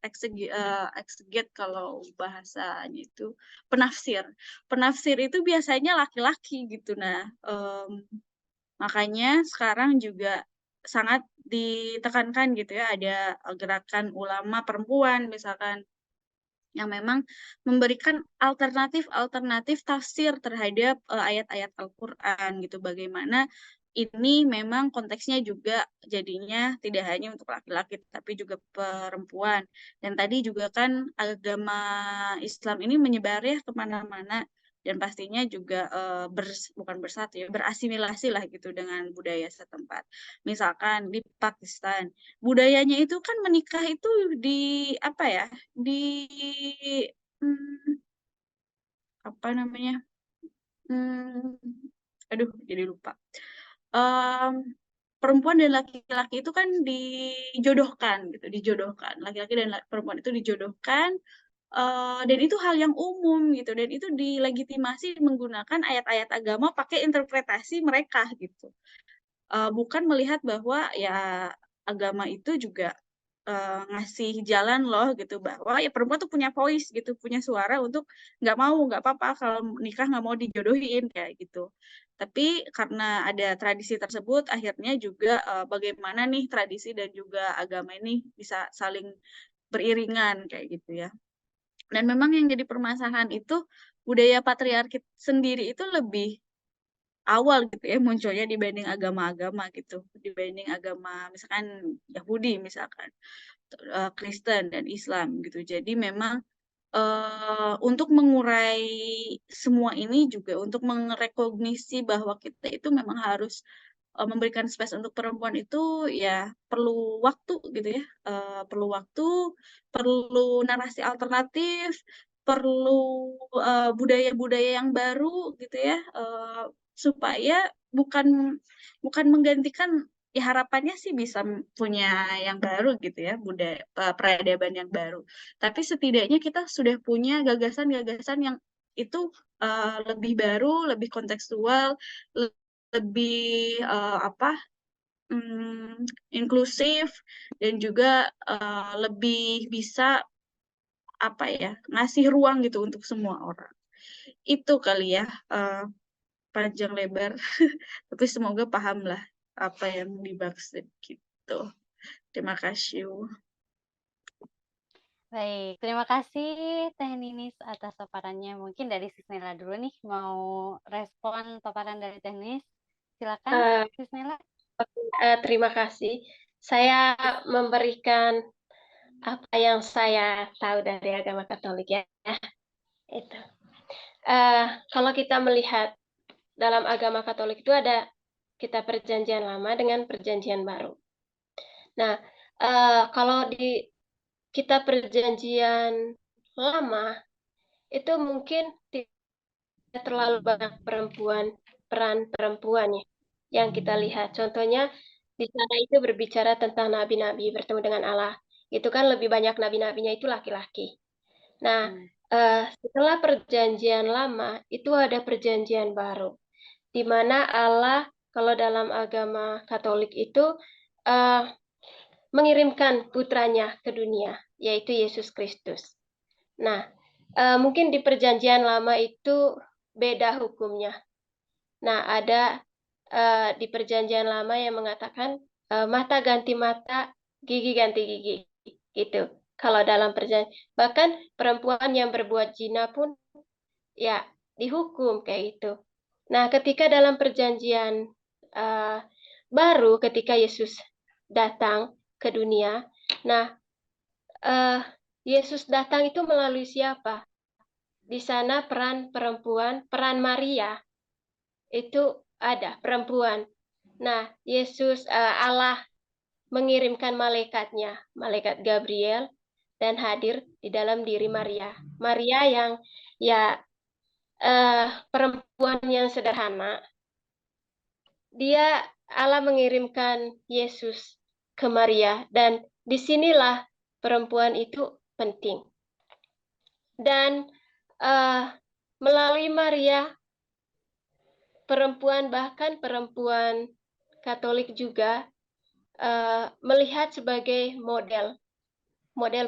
exegete kalau bahasanya itu penafsir. Penafsir itu biasanya laki-laki gitu. Nah, makanya sekarang juga sangat ditekankan gitu ya, ada gerakan ulama perempuan misalkan yang memang memberikan alternatif tafsir terhadap ayat-ayat Al-Qur'an gitu. Bagaimana ini memang konteksnya juga jadinya tidak hanya untuk laki-laki tapi juga perempuan. Dan tadi juga kan agama Islam ini menyebar ya kemana-mana dan pastinya juga bukan bersatu ya, berasimilasi lah gitu dengan budaya setempat. Misalkan di Pakistan, budayanya itu kan menikah itu di apa namanya? Aduh, jadi lupa. Perempuan dan laki-laki itu kan dijodohkan gitu, dijodohkan. Laki-laki dan perempuan itu dijodohkan dan itu hal yang umum gitu dan itu dilegitimasi menggunakan ayat-ayat agama pakai interpretasi mereka gitu. Bukan melihat bahwa ya agama itu juga ngasih jalan loh gitu bahwa ya perempuan tuh punya voice gitu, punya suara untuk nggak apa-apa kalau nikah nggak mau dijodohin kayak gitu. Tapi karena ada tradisi tersebut akhirnya juga bagaimana nih tradisi dan juga agama ini bisa saling beriringan kayak gitu ya. Dan memang yang jadi permasalahan itu budaya patriarki sendiri itu lebih awal gitu ya munculnya dibanding agama-agama gitu, dibanding agama misalkan Yahudi misalkan. Kristen dan Islam gitu. Jadi memang untuk mengurai semua ini juga untuk merekognisi bahwa kita itu memang harus memberikan space untuk perempuan itu ya perlu waktu gitu ya, perlu waktu, perlu narasi alternatif, perlu budaya-budaya yang baru gitu ya, supaya bukan bukan menggantikan ya harapannya sih bisa punya yang baru gitu ya, peradaban yang baru. Tapi setidaknya kita sudah punya gagasan-gagasan yang itu lebih baru, lebih kontekstual, lebih inklusif dan juga lebih bisa apa ya, ngasih ruang gitu untuk semua orang. Itu kali ya, panjang lebar. Tapi semoga paham lah apa yang dimaksud gitu. Terima kasih. Baik, terima kasih Teh Ninis atas paparannya. Mungkin dari Sisnela dulu nih, mau respon paparan dari Teh Ninis. Silakan, Eh, Sisnela. Terima kasih. Saya memberikan apa yang saya tahu dari agama Katolik ya. Itu. Kalau kita melihat dalam agama Katolik itu ada kita perjanjian lama dengan perjanjian baru. Nah, kalau di kita perjanjian lama itu mungkin tidak terlalu banyak peran perempuan ya yang kita lihat. Contohnya di sana itu berbicara tentang nabi-nabi bertemu dengan Allah. Itu kan lebih banyak nabi-nabinya itu laki-laki. Nah, setelah perjanjian lama itu ada perjanjian baru, di mana Allah kalau dalam agama Katolik itu mengirimkan putranya ke dunia, yaitu Yesus Kristus. Nah, mungkin di perjanjian lama itu beda hukumnya. Nah, ada di perjanjian lama yang mengatakan mata ganti mata, gigi ganti gigi, gitu. Kalau dalam perjanjian, bahkan perempuan yang berbuat zina pun ya dihukum kayak gitu. Nah, ketika dalam perjanjian baru, ketika Yesus datang ke dunia, nah Yesus datang itu melalui siapa? Di sana peran perempuan, peran Maria itu ada perempuan. Nah, Yesus Allah mengirimkan malaikatnya, malaikat Gabriel, dan hadir di dalam diri Maria. Maria yang ya perempuan yang sederhana, dia Allah mengirimkan Yesus ke Maria, dan disinilah perempuan itu penting. Dan melalui Maria, perempuan, bahkan perempuan Katolik juga melihat sebagai model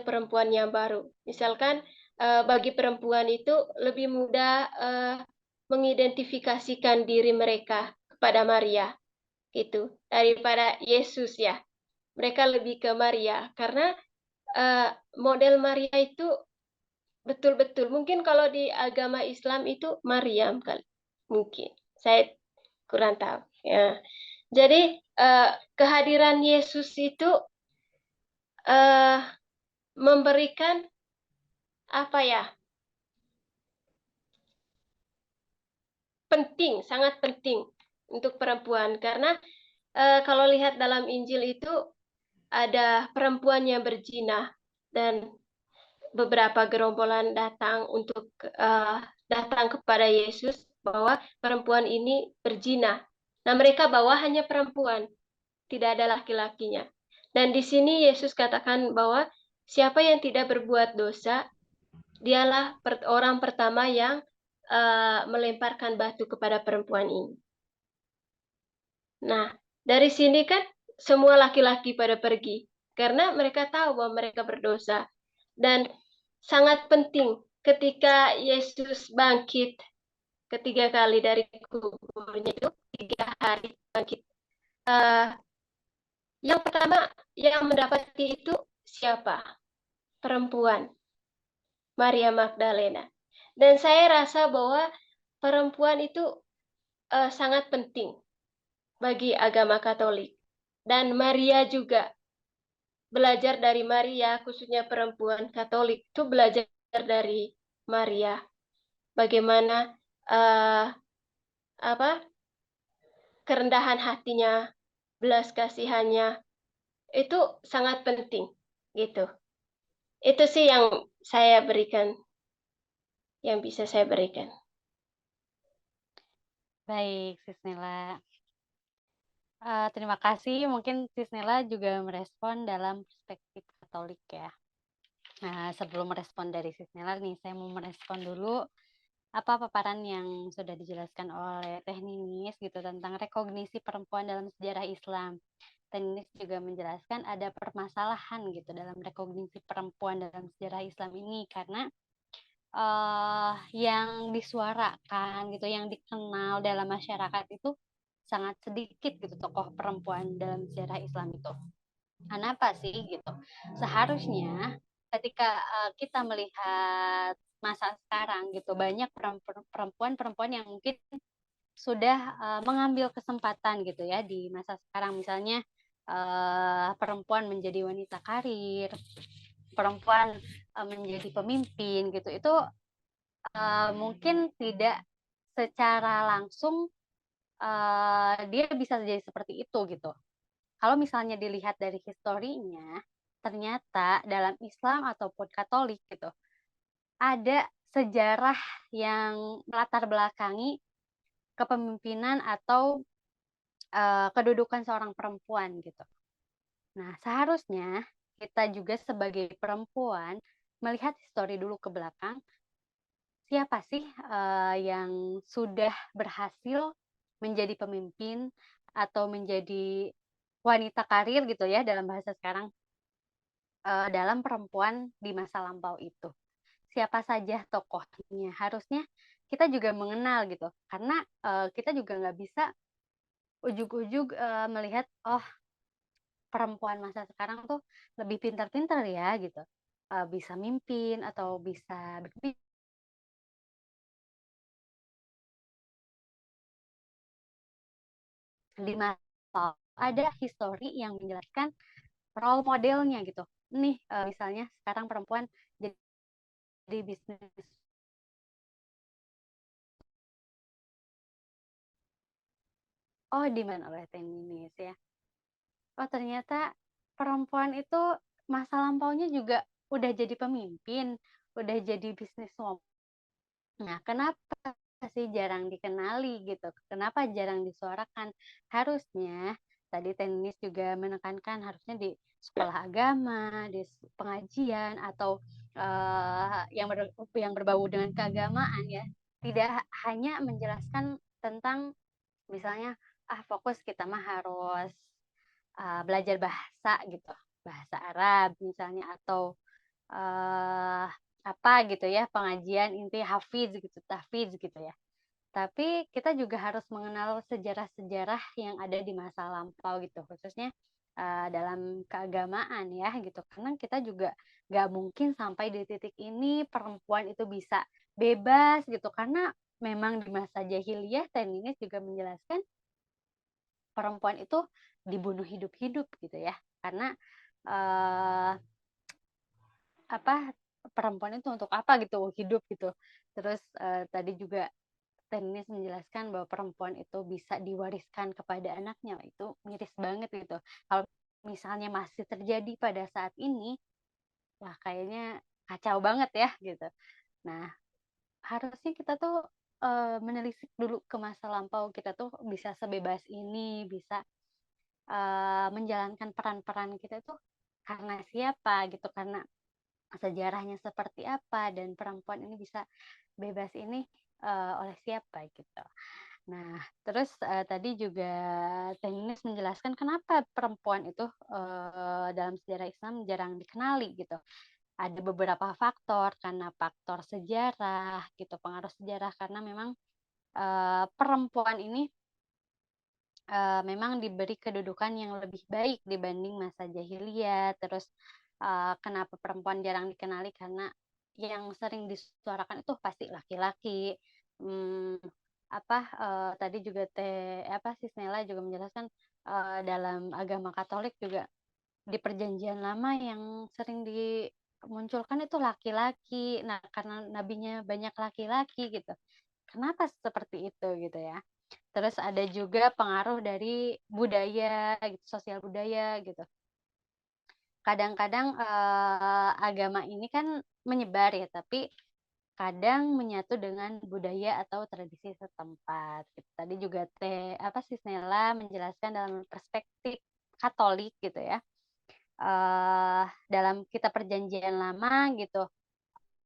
perempuan yang baru. Misalkan bagi perempuan itu lebih mudah mengidentifikasikan diri mereka kepada Maria gitu daripada Yesus ya. Mereka lebih ke Maria karena model Maria itu betul-betul mungkin kalau di agama Islam itu Maryam kali mungkin saya kurang tahu ya. Jadi kehadiran Yesus itu memberikan apa ya, penting, sangat penting untuk perempuan karena kalau lihat dalam Injil itu ada perempuan yang berzina dan beberapa gerombolan datang untuk datang kepada Yesus bahwa perempuan ini berzina. Nah, mereka bawa hanya perempuan, tidak ada laki-lakinya. Dan di sini Yesus katakan bahwa siapa yang tidak berbuat dosa, dialah orang pertama yang melemparkan batu kepada perempuan ini. Nah, dari sini kan semua laki-laki pada pergi karena mereka tahu bahwa mereka berdosa. Dan sangat penting ketika Yesus bangkit ketiga kali dari kuburnya itu 3 hari bangkit. Yang pertama yang mendapati itu siapa? Perempuan, Maria Magdalena. Dan saya rasa bahwa perempuan itu sangat penting bagi agama Katolik. Dan Maria juga belajar dari Maria, khususnya perempuan Katolik itu belajar dari Maria. Bagaimana kerendahan hatinya, belas kasihannya itu sangat penting gitu. Itu sih yang saya berikan, yang bisa saya berikan. Baik, Sisnela. Terima kasih. Mungkin Sisnela juga merespon dalam perspektif Katolik ya. Nah, sebelum merespon dari Sisnela nih, saya mau merespon dulu apa paparan yang sudah dijelaskan oleh Teh Ninis gitu tentang rekognisi perempuan dalam sejarah Islam. Teh Ninis juga menjelaskan ada permasalahan gitu dalam rekognisi perempuan dalam sejarah Islam ini karena yang disuarakan gitu, yang dikenal dalam masyarakat itu sangat sedikit gitu tokoh perempuan dalam sejarah Islam itu. Kenapa sih gitu? Seharusnya ketika kita melihat masa sekarang gitu banyak perempuan-perempuan yang mungkin sudah mengambil kesempatan gitu ya di masa sekarang, misalnya perempuan menjadi wanita karir, perempuan menjadi pemimpin gitu. Itu mungkin tidak secara langsung dia bisa jadi seperti itu gitu. Kalau misalnya dilihat dari historinya, ternyata dalam Islam ataupun Katolik gitu, ada sejarah yang melatar belakangi kepemimpinan atau kedudukan seorang perempuan gitu. Nah, seharusnya kita juga sebagai perempuan melihat histori dulu ke belakang, siapa sih yang sudah berhasil menjadi pemimpin atau menjadi wanita karir gitu ya dalam bahasa sekarang, dalam perempuan di masa lampau itu. Siapa saja tokohnya, harusnya kita juga mengenal gitu, karena kita juga nggak bisa ujug-ujug melihat, oh perempuan masa sekarang tuh lebih pintar-pintar ya gitu, bisa mimpin atau bisa berpikir di masa ada histori yang menjelaskan role modelnya gitu. Nih misalnya sekarang perempuan jadi bisnis. Oh, di mana oleh Teminis ya. Oh, ternyata perempuan itu masa lampaunya juga udah jadi pemimpin, udah jadi bisniswoman. Nah, kenapa sih jarang dikenali gitu? Kenapa jarang disuarakan? Harusnya tadi Tenis juga menekankan harusnya di sekolah agama, di pengajian atau yang berbau dengan keagamaan ya. Tidak hanya menjelaskan tentang misalnya fokus kita mah harus belajar bahasa gitu, bahasa Arab misalnya atau uh, apa gitu ya, pengajian inti hafiz gitu, tahfiz gitu ya. Tapi kita juga harus mengenal sejarah-sejarah yang ada di masa lampau gitu, khususnya dalam keagamaan ya gitu. Karena kita juga nggak mungkin sampai di titik ini perempuan itu bisa bebas gitu, karena memang di masa jahiliyah Teninis juga menjelaskan perempuan itu dibunuh hidup-hidup gitu ya, karena uh, apa perempuan itu untuk apa gitu hidup gitu. Terus tadi juga Tenis menjelaskan bahwa perempuan itu bisa diwariskan kepada anaknya, itu miris banget gitu. Kalau misalnya masih terjadi pada saat ini, wah kayaknya kacau banget ya gitu. Nah, harusnya kita tuh menelisik dulu ke masa lampau, kita tuh bisa sebebas ini, bisa menjalankan peran-peran kita tuh karena siapa gitu, karena sejarahnya seperti apa, dan perempuan ini bisa bebas ini oleh siapa gitu. Nah, terus tadi juga Teh menjelaskan kenapa perempuan itu dalam sejarah Islam jarang dikenali gitu. Ada beberapa faktor, karena faktor sejarah gitu, pengaruh sejarah, karena memang perempuan ini memang diberi kedudukan yang lebih baik dibanding masa jahiliyah. Terus kenapa perempuan jarang dikenali, karena yang sering disuarakan itu pasti laki-laki. Hmm, tadi juga Sisnela juga menjelaskan dalam agama Katolik juga di Perjanjian Lama yang sering dimunculkan itu laki-laki. Nah, karena nabinya banyak laki-laki gitu. Kenapa seperti itu gitu ya? Terus ada juga pengaruh dari budaya gitu, sosial budaya gitu. Kadang-kadang agama ini kan menyebar ya, tapi kadang menyatu dengan budaya atau tradisi setempat. Gitu. Tadi juga Sisnela menjelaskan dalam perspektif Katolik gitu ya. Dalam kitab Perjanjian Lama gitu,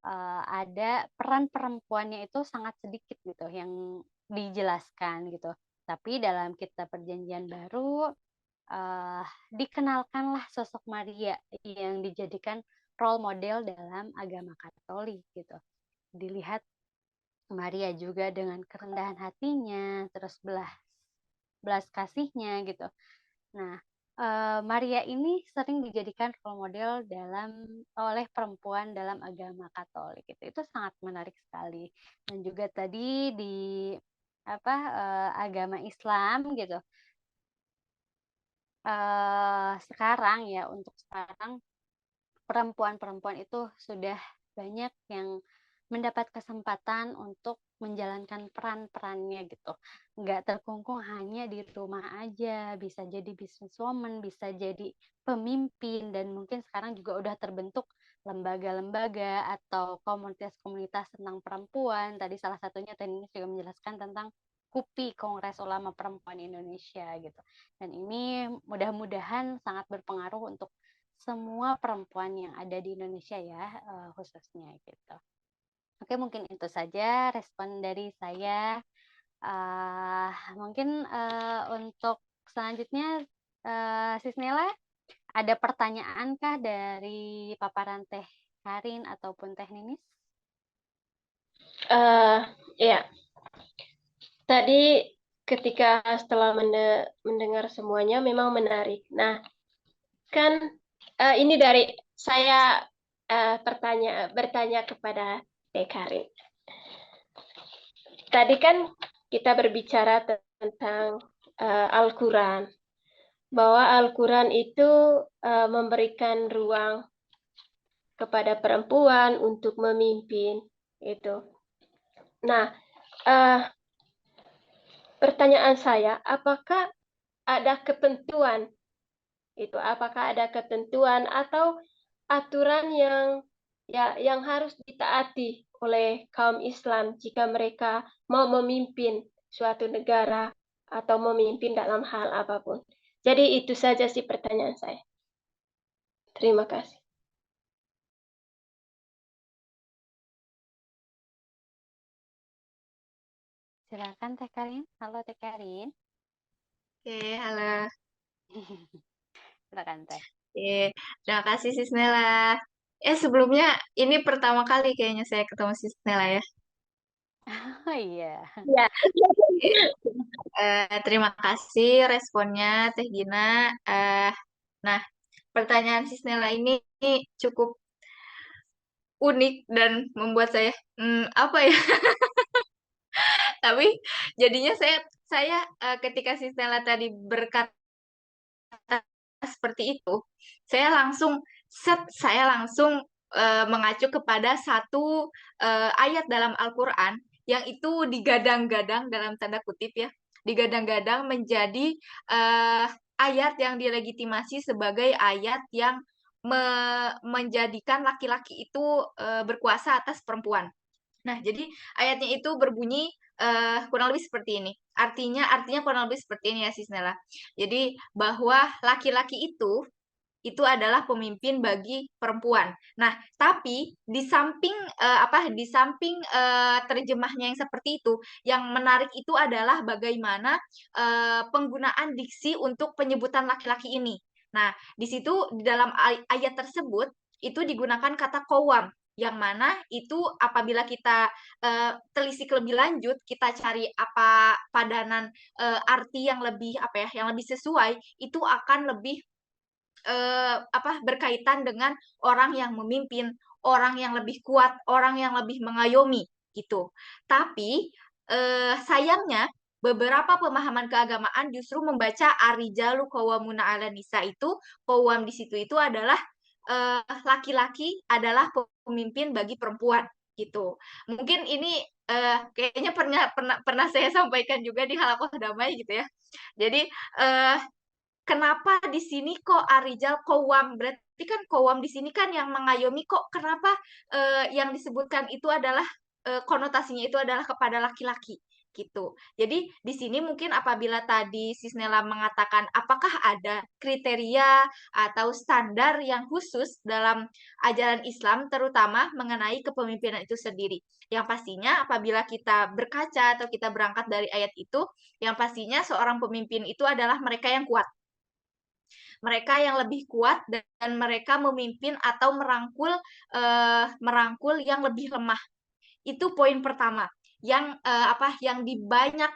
ada peran perempuannya itu sangat sedikit gitu yang dijelaskan gitu. Tapi dalam Kitab Perjanjian Baru dikenalkanlah sosok Maria yang dijadikan role model dalam agama Katolik gitu. Dilihat Maria juga dengan kerendahan hatinya, terus belas kasihnya gitu. Nah, Maria ini sering dijadikan role model oleh perempuan dalam agama Katolik gitu. Itu sangat menarik sekali. Dan juga tadi di agama Islam gitu. Sekarang ya, untuk sekarang perempuan-perempuan itu sudah banyak yang mendapat kesempatan untuk menjalankan peran-perannya gitu. Nggak terkungkung hanya di rumah aja, bisa jadi businesswoman, bisa jadi pemimpin, dan mungkin sekarang juga udah terbentuk lembaga-lembaga atau komunitas-komunitas tentang perempuan. Tadi salah satunya Teh juga menjelaskan tentang KUPI, Kongres Ulama Perempuan Indonesia gitu. Dan ini mudah-mudahan sangat berpengaruh untuk semua perempuan yang ada di Indonesia ya, khususnya gitu. Oke, mungkin itu saja respon dari saya. Mungkin untuk selanjutnya, Sis Nela, ada pertanyaankah dari paparan Teh Karin ataupun Teh Ninis? Ya, tadi ketika setelah mendengar semuanya memang menarik. Nah, kan ini dari saya bertanya kepada Teh Karin. Tadi kan kita berbicara tentang Al-Quran, bahwa Al-Quran itu memberikan ruang kepada perempuan untuk memimpin itu. Nah, pertanyaan saya, apakah ada ketentuan itu? Apakah ada ketentuan atau aturan yang harus ditaati oleh kaum Islam jika mereka mau memimpin suatu negara atau memimpin dalam hal apapun? Jadi itu saja sih pertanyaan saya. Terima kasih. Silakan Teh Karin. Halo Teh Karin. Oke, halo. Silakan Teh. Oke, terima kasih Sis Nela. Sebelumnya ini pertama kali kayaknya saya ketemu Sis Nela ya. Oh iya. Ya. Terima kasih responnya Teh Gina. Nah, pertanyaan Sis Nela ini cukup unik dan membuat saya apa ya? Tapi jadinya saya ketika Sis Nela tadi berkata seperti itu, saya langsung mengacu kepada satu ayat dalam Al-Quran yang itu digadang-gadang dalam tanda kutip ya, digadang-gadang menjadi ayat yang dilegitimasi sebagai ayat yang menjadikan laki-laki itu berkuasa atas perempuan. Nah, jadi ayatnya itu berbunyi kurang lebih seperti ini. Artinya kurang lebih seperti ini ya Sis Nela. Jadi bahwa laki-laki itu adalah pemimpin bagi perempuan. Nah, tapi di samping terjemahnya yang seperti itu, yang menarik itu adalah bagaimana penggunaan diksi untuk penyebutan laki-laki ini. Nah, di situ di dalam ayat tersebut itu digunakan kata kowam, yang mana itu apabila kita telisik lebih lanjut, kita cari apa padanan arti yang lebih yang lebih sesuai, itu akan lebih berkaitan dengan orang yang memimpin, orang yang lebih kuat, orang yang lebih mengayomi gitu. Tapi sayangnya beberapa pemahaman keagamaan justru membaca arijalu qawwamuna 'alan nisa itu, qawwam di situ itu adalah laki-laki adalah pemimpin bagi perempuan gitu. Mungkin ini kayaknya pernah saya sampaikan juga di Halakoh Damai gitu ya. Jadi kenapa di sini kok arijal kowam? Berarti kan kowam di sini kan yang mengayomi, kok kenapa yang disebutkan itu adalah konotasinya itu adalah kepada laki-laki gitu. Jadi di sini mungkin apabila tadi Sisnela mengatakan apakah ada kriteria atau standar yang khusus dalam ajaran Islam terutama mengenai kepemimpinan itu sendiri. Yang pastinya apabila kita berkaca atau kita berangkat dari ayat itu, yang pastinya seorang pemimpin itu adalah mereka yang kuat. Mereka yang lebih kuat dan mereka memimpin atau merangkul yang lebih lemah. Itu poin pertama yang di banyak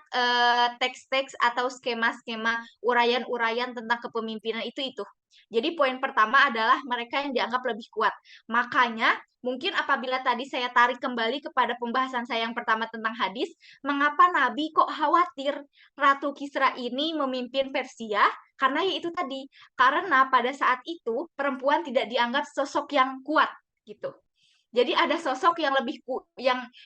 teks-teks atau skema-skema uraian-uraian tentang kepemimpinan itu. Jadi poin pertama adalah mereka yang dianggap lebih kuat. Makanya mungkin apabila tadi saya tarik kembali kepada pembahasan saya yang pertama tentang hadis, mengapa Nabi kok khawatir Ratu Kisra ini memimpin Persia? Karena itu tadi, karena pada saat itu perempuan tidak dianggap sosok yang kuat gitu. Jadi ada sosok yang lebih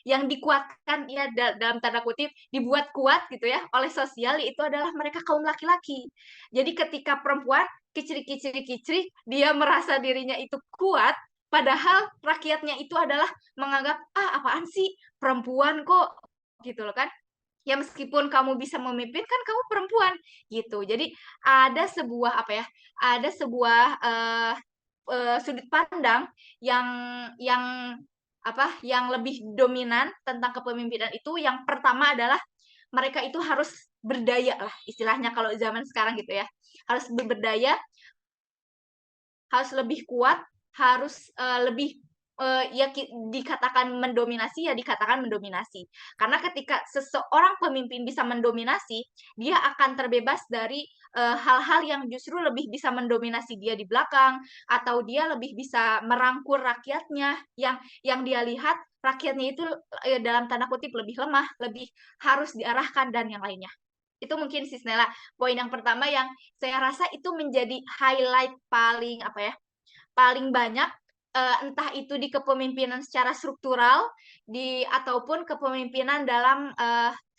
yang dikuatkan ya dalam tanda kutip dibuat kuat gitu ya oleh sosial, itu adalah mereka kaum laki-laki. Jadi ketika perempuan kicrik dia merasa dirinya itu kuat, padahal rakyatnya itu adalah menganggap apaan sih perempuan kok gitu loh kan. Ya meskipun kamu bisa memimpin kan kamu perempuan gitu. Jadi ada sebuah sudut pandang yang yang lebih dominan tentang kepemimpinan itu. Yang pertama adalah mereka itu harus berdaya lah istilahnya kalau zaman sekarang gitu ya. Harus berdaya, harus lebih kuat, harus lebih dikatakan mendominasi, karena ketika seseorang pemimpin bisa mendominasi, dia akan terbebas dari hal-hal yang justru lebih bisa mendominasi dia di belakang, atau dia lebih bisa merangkul rakyatnya yang dia lihat rakyatnya itu dalam tanda kutip lebih lemah, lebih harus diarahkan dan yang lainnya. Itu mungkin Sisnela poin yang pertama yang saya rasa itu menjadi highlight paling banyak, entah itu di kepemimpinan secara struktural ataupun kepemimpinan dalam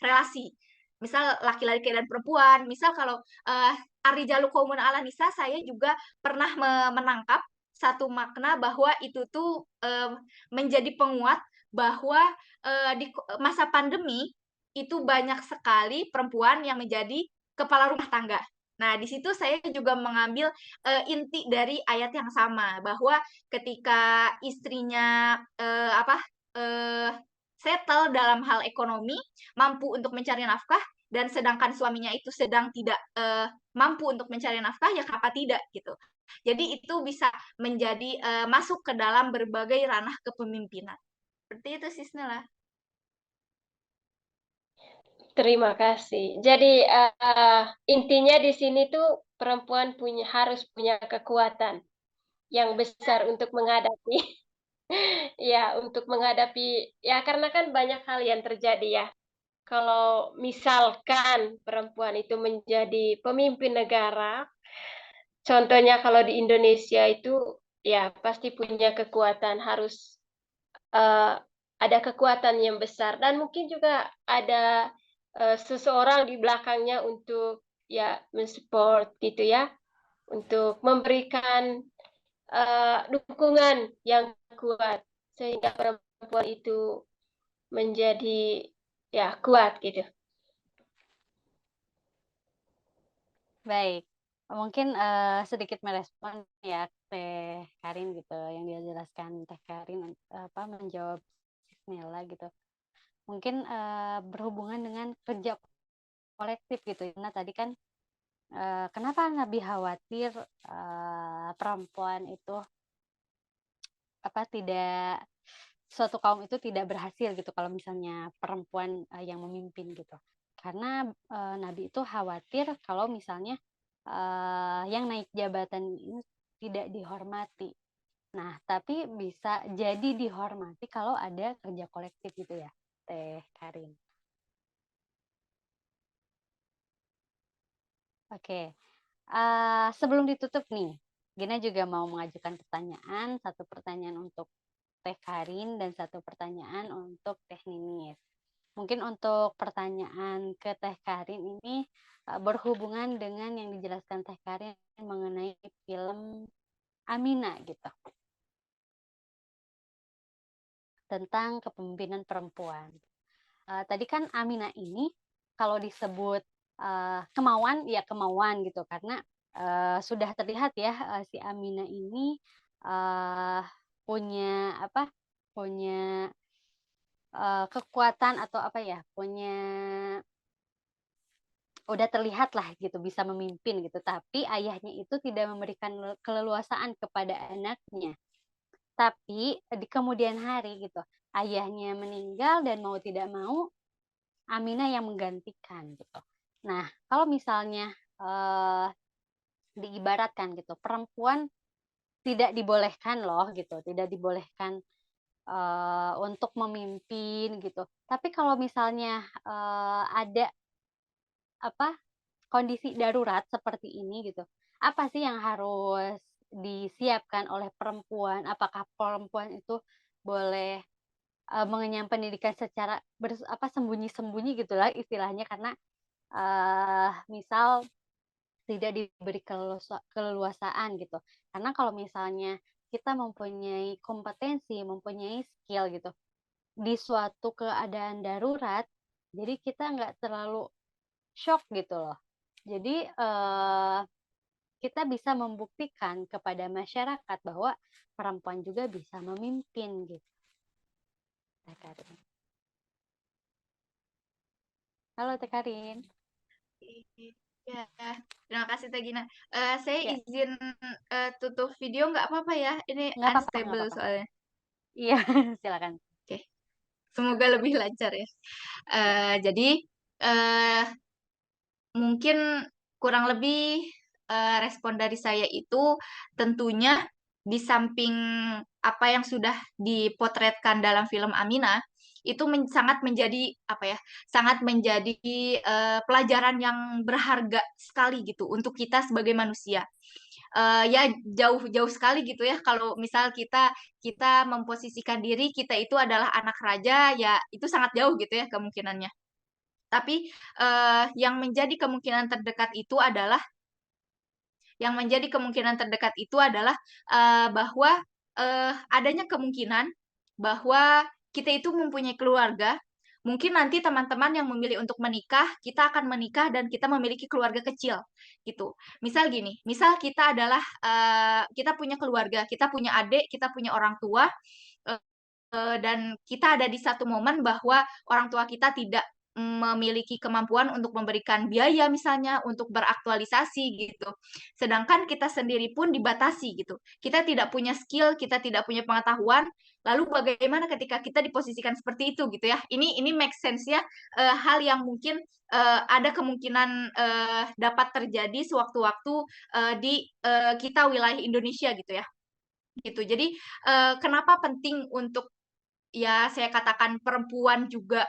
relasi. Misal laki-laki dan perempuan, misal kalau Ar-rijalu qawwamun 'alan nisa, saya juga pernah menangkap satu makna bahwa itu tuh menjadi penguat bahwa di masa pandemi itu banyak sekali perempuan yang menjadi kepala rumah tangga. Nah, di situ saya juga mengambil inti dari ayat yang sama, bahwa ketika istrinya settle dalam hal ekonomi, mampu untuk mencari nafkah, dan sedangkan suaminya itu sedang tidak mampu untuk mencari nafkah, ya kenapa tidak gitu. Jadi itu bisa menjadi masuk ke dalam berbagai ranah kepemimpinan. Seperti itu sih, Snella. Terima kasih. Jadi intinya di sini tuh perempuan harus punya kekuatan yang besar untuk menghadapi ya karena kan banyak hal yang terjadi ya. Kalau misalkan perempuan itu menjadi pemimpin negara, contohnya kalau di Indonesia itu ya pasti punya kekuatan, harus ada kekuatan yang besar, dan mungkin juga ada seseorang di belakangnya untuk ya mensupport gitu ya, untuk memberikan dukungan yang kuat sehingga perempuan itu menjadi ya kuat gitu. Baik, mungkin sedikit merespon ya Teh Karin gitu, yang dia jelaskan Teh Karin menjawab Sisnela gitu. Mungkin berhubungan dengan kerja kolektif gitu. Nah tadi kan kenapa Nabi khawatir perempuan itu tidak, suatu kaum itu tidak berhasil gitu kalau misalnya perempuan yang memimpin gitu. Karena Nabi itu khawatir kalau misalnya yang naik jabatan ini tidak dihormati. Nah, tapi bisa jadi dihormati kalau ada kerja kolektif gitu ya, Teh Karin. Oke, sebelum ditutup nih, Gina juga mau mengajukan pertanyaan, satu pertanyaan untuk Teh Karin dan satu pertanyaan untuk Teh Ninis. Mungkin untuk pertanyaan ke Teh Karin ini berhubungan dengan yang dijelaskan Teh Karin mengenai film Amina gitu, tentang kepemimpinan perempuan. tadi kan Aminah ini kalau disebut kemauan, ya kemauan gitu, karena sudah terlihat ya si Aminah ini punya apa? Punya kekuatan atau apa ya? Udah terlihat lah gitu bisa memimpin gitu, tapi ayahnya itu tidak memberikan keleluasaan kepada anaknya. Tapi di kemudian hari gitu, ayahnya meninggal dan mau tidak mau Aminah yang menggantikan gitu. Nah, kalau misalnya diibaratkan gitu, perempuan tidak dibolehkan loh gitu, tidak dibolehkan untuk memimpin gitu. Tapi kalau misalnya ada apa kondisi darurat seperti ini gitu, apa sih yang harus disiapkan oleh perempuan? Apakah perempuan itu boleh mengenyam pendidikan secara sembunyi-sembunyi gitulah istilahnya, karena misal tidak diberi keleluasaan gitu. Karena kalau misalnya kita mempunyai kompetensi, mempunyai skill gitu, di suatu keadaan darurat, jadi kita nggak terlalu shock gitu loh. Jadi kita bisa membuktikan kepada masyarakat bahwa perempuan juga bisa memimpin gitu. Teh Karin. Halo Teh Karin. Ya, terima kasih Teh Gina. Saya Ya, izin tutup video nggak apa-apa ya? Ini nggak apa-apa, nggak unstable apa-apa. soalnya. Iya, silakan. Oke, semoga lebih lancar ya. Jadi mungkin kurang lebih respon dari saya itu tentunya di samping apa yang sudah dipotretkan dalam film Aminah itu sangat menjadi apa ya, sangat menjadi pelajaran yang berharga sekali gitu untuk kita sebagai manusia. Ya jauh-jauh sekali gitu ya kalau misal kita memposisikan diri kita itu adalah anak raja, ya itu sangat jauh gitu ya kemungkinannya. Tapi yang menjadi kemungkinan terdekat itu adalah bahwa adanya kemungkinan bahwa kita itu mempunyai keluarga. Mungkin nanti teman-teman yang memilih untuk menikah, kita akan menikah dan kita memiliki keluarga kecil, gitu. Misal gini, misal kita adalah kita punya keluarga, kita punya adik, kita punya orang tua, dan kita ada di satu momen bahwa orang tua kita tidak memiliki kemampuan untuk memberikan biaya misalnya untuk beraktualisasi gitu. Sedangkan kita sendiri pun dibatasi gitu. Kita tidak punya skill, kita tidak punya pengetahuan. Lalu bagaimana ketika kita diposisikan seperti itu gitu ya? Ini make sense ya, hal yang mungkin ada kemungkinan dapat terjadi sewaktu-waktu di kita wilayah Indonesia gitu ya. Gitu. Jadi kenapa penting untuk ya saya katakan perempuan juga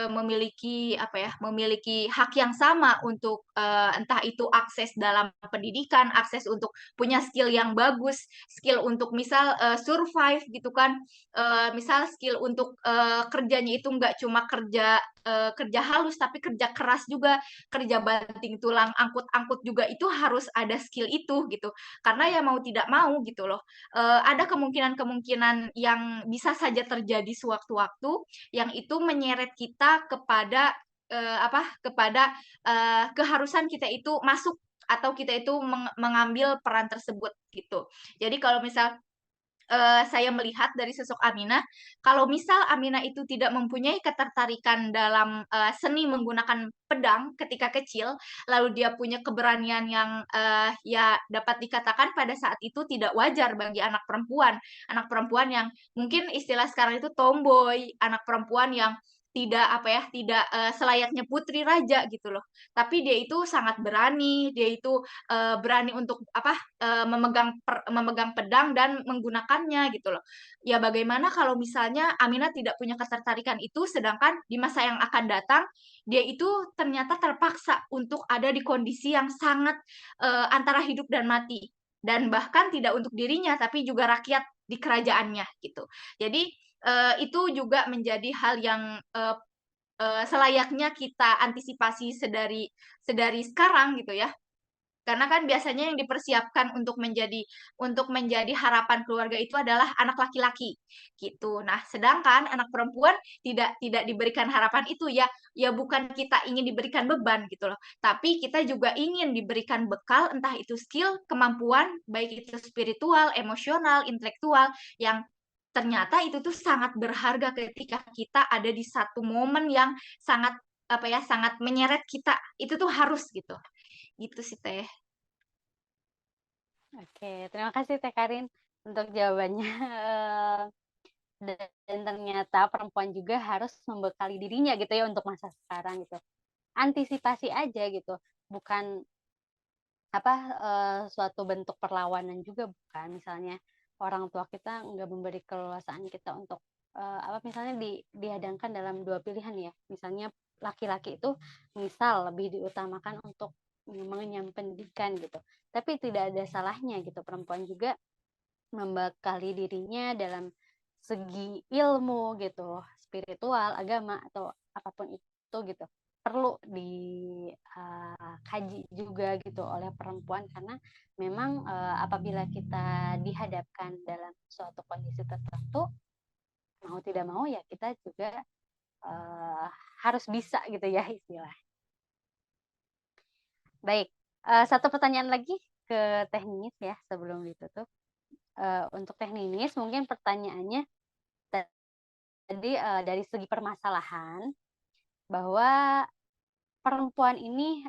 memiliki apa ya, memiliki hak yang sama untuk entah itu akses dalam pendidikan, akses untuk punya skill yang bagus, skill untuk misal survive gitu kan, misal skill untuk kerjanya itu nggak cuma kerja halus tapi kerja keras juga, kerja banting tulang, angkut-angkut juga itu harus ada skill itu gitu, karena ya mau tidak mau gitu loh. Ada kemungkinan-kemungkinan yang bisa saja terjadi sewaktu-waktu yang itu menyeret kita kepada keharusan kita itu masuk atau kita itu mengambil peran tersebut gitu. Jadi kalau misal saya melihat dari sosok Aminah, kalau misal Aminah itu tidak mempunyai ketertarikan dalam seni menggunakan pedang ketika kecil, lalu dia punya keberanian yang ya dapat dikatakan pada saat itu tidak wajar bagi anak perempuan yang mungkin istilah sekarang itu tomboy, anak perempuan yang tidak selayaknya putri raja gitu loh. Tapi dia itu sangat berani, dia itu berani untuk memegang pedang dan menggunakannya gitu loh. Ya bagaimana kalau misalnya Aminah tidak punya ketertarikan itu, sedangkan di masa yang akan datang dia itu ternyata terpaksa untuk ada di kondisi yang sangat antara hidup dan mati, dan bahkan tidak untuk dirinya tapi juga rakyat di kerajaannya gitu. Jadi itu juga menjadi hal yang selayaknya kita antisipasi sedari sekarang gitu ya. Karena kan biasanya yang dipersiapkan untuk menjadi harapan keluarga itu adalah anak laki-laki gitu. Nah, sedangkan anak perempuan tidak diberikan harapan itu ya. Ya bukan kita ingin diberikan beban gitu loh. Tapi kita juga ingin diberikan bekal, entah itu skill, kemampuan, baik itu spiritual, emosional, intelektual, yang ternyata itu tuh sangat berharga ketika kita ada di satu momen yang sangat sangat menyeret kita. Itu tuh harus gitu. Gitu sih Teh. Oke, terima kasih Teh Karin untuk jawabannya. Dan ternyata perempuan juga harus membekali dirinya gitu ya untuk masa sekarang gitu. Antisipasi aja gitu, bukan suatu bentuk perlawanan juga bukan. Misalnya orang tua kita nggak memberi keleluasaan kita untuk misalnya dihadangkan dalam dua pilihan ya. Misalnya laki-laki itu misal lebih diutamakan untuk mengenyam pendidikan gitu. Tapi tidak ada salahnya gitu perempuan juga membekali dirinya dalam segi ilmu gitu, spiritual, agama atau apapun itu gitu. Perlu dikaji juga gitu oleh perempuan karena memang apabila kita dihadapkan dalam suatu kondisi tertentu, mau tidak mau ya kita juga harus bisa gitu ya istilah. Baik, satu pertanyaan lagi ke Teh Ninis ya sebelum ditutup. Untuk Teh Ninis mungkin pertanyaannya tadi dari segi permasalahan bahwa perempuan ini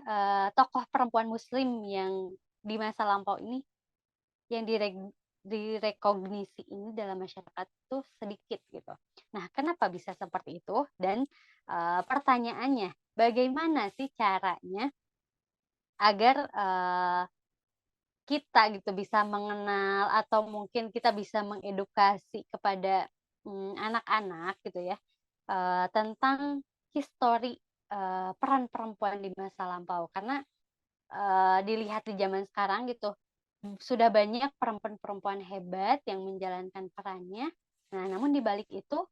tokoh perempuan Muslim yang di masa lampau ini yang direkognisi ini dalam masyarakat itu sedikit gitu. Nah, kenapa bisa seperti itu? Dan pertanyaannya, bagaimana sih caranya agar kita gitu bisa mengenal atau mungkin kita bisa mengedukasi kepada anak-anak gitu ya tentang histori peran perempuan di masa lampau karena dilihat di zaman sekarang gitu sudah banyak perempuan-perempuan hebat yang menjalankan perannya. Nah, namun di balik itu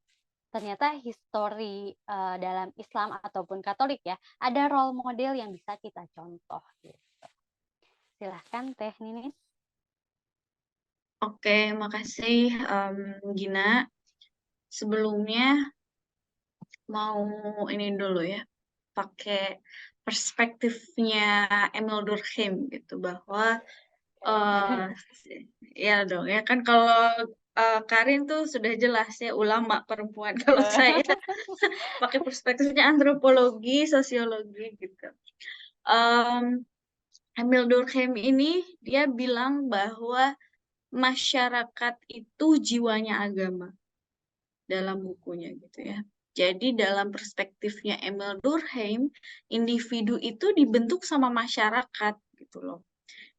ternyata histori dalam Islam ataupun Katolik ya ada role model yang bisa kita contoh gitu. Silahkan Teh Ninis. Oke, makasih Gina. Sebelumnya mau ini dulu ya, pakai perspektifnya Emil Durkheim gitu bahwa ya dong ya kan kalau Karin tuh sudah jelas ya ulama perempuan. Kalau saya pakai perspektifnya antropologi, sosiologi gitu. Emil Durkheim ini dia bilang bahwa masyarakat itu jiwanya agama dalam bukunya gitu ya. Jadi dalam perspektifnya Emil Durkheim, individu itu dibentuk sama masyarakat gitu loh.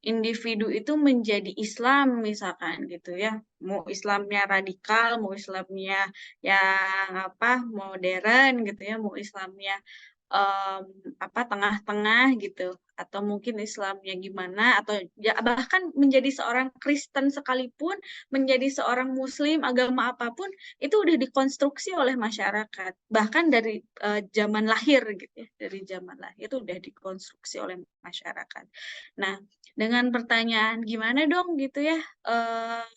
Individu itu menjadi Islam misalkan gitu ya. Mau Islamnya radikal, mau Islamnya yang modern gitu ya, mau Islamnya tengah-tengah gitu, atau mungkin Islamnya gimana, atau ya, bahkan menjadi seorang Kristen sekalipun, menjadi seorang Muslim, agama apapun itu udah dikonstruksi oleh masyarakat, bahkan dari zaman lahir gitu ya, dari zaman lahir itu udah dikonstruksi oleh masyarakat. Nah, dengan pertanyaan gimana dong gitu ya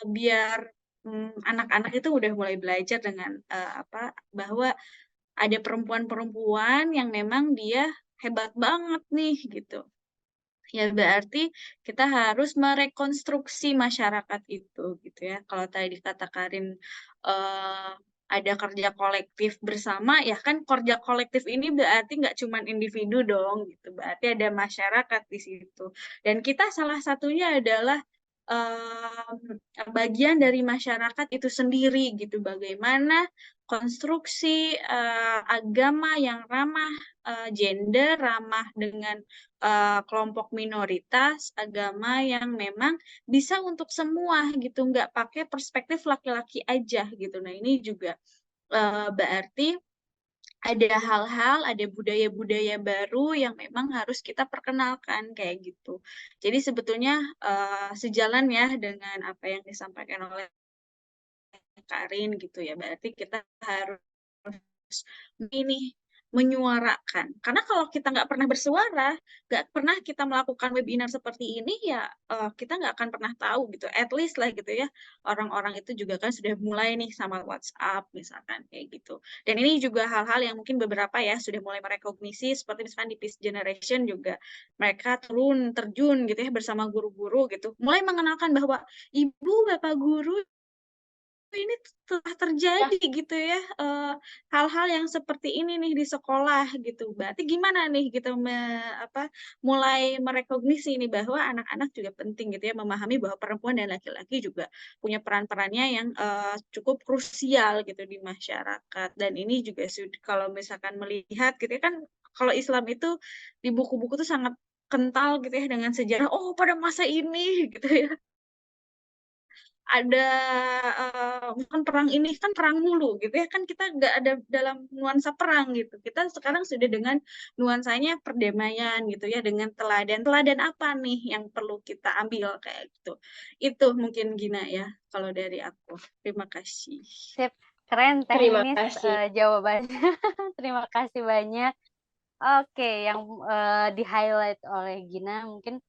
biar anak-anak itu udah mulai belajar dengan bahwa ada perempuan-perempuan yang memang dia hebat banget nih gitu. Ya berarti kita harus merekonstruksi masyarakat itu gitu ya. Kalau tadi kata Karin ada kerja kolektif bersama, ya kan kerja kolektif ini berarti nggak cuma individu dong gitu. Berarti ada masyarakat di situ. Dan kita salah satunya adalah bagian dari masyarakat itu sendiri gitu. Bagaimana konstruksi agama yang ramah gender, ramah dengan kelompok minoritas, agama yang memang bisa untuk semua gitu, nggak pakai perspektif laki-laki aja gitu. Nah ini juga berarti ada hal-hal, ada budaya-budaya baru yang memang harus kita perkenalkan kayak gitu. Jadi sebetulnya sejalan ya dengan apa yang disampaikan oleh Karin gitu ya. Berarti kita harus ini menyuarakan. Karena kalau kita nggak pernah bersuara, nggak pernah kita melakukan webinar seperti ini, ya kita nggak akan pernah tahu gitu. At least lah gitu ya, orang-orang itu juga kan sudah mulai nih sama WhatsApp misalkan kayak gitu. Dan ini juga hal-hal yang mungkin beberapa ya sudah mulai merekognisi, seperti misalkan di Peace Generation juga mereka terjun gitu ya bersama guru-guru gitu. Mulai mengenalkan bahwa ibu, bapak guru ini telah terjadi gitu ya, hal-hal yang seperti ini nih di sekolah gitu. Berarti gimana nih gitu mulai merekognisi nih bahwa anak-anak juga penting gitu ya, memahami bahwa perempuan dan laki-laki juga punya peran-perannya yang, cukup krusial gitu di masyarakat. Dan ini juga kalau misalkan melihat gitu ya kan, kalau Islam itu di buku-buku tuh sangat kental gitu ya dengan sejarah, oh pada masa ini gitu ya. Ada, misalkan perang ini kan perang mulu gitu ya, kan kita nggak ada dalam nuansa perang gitu. Kita sekarang sudah dengan nuansanya perdamaian gitu ya, dengan teladan. Teladan apa nih yang perlu kita ambil kayak gitu. Itu mungkin Gina ya, kalau dari aku. Terima kasih. Sip, keren Terima teknis kasih. jawabannya. Terima kasih banyak. Oke, yang di-highlight oleh Gina mungkin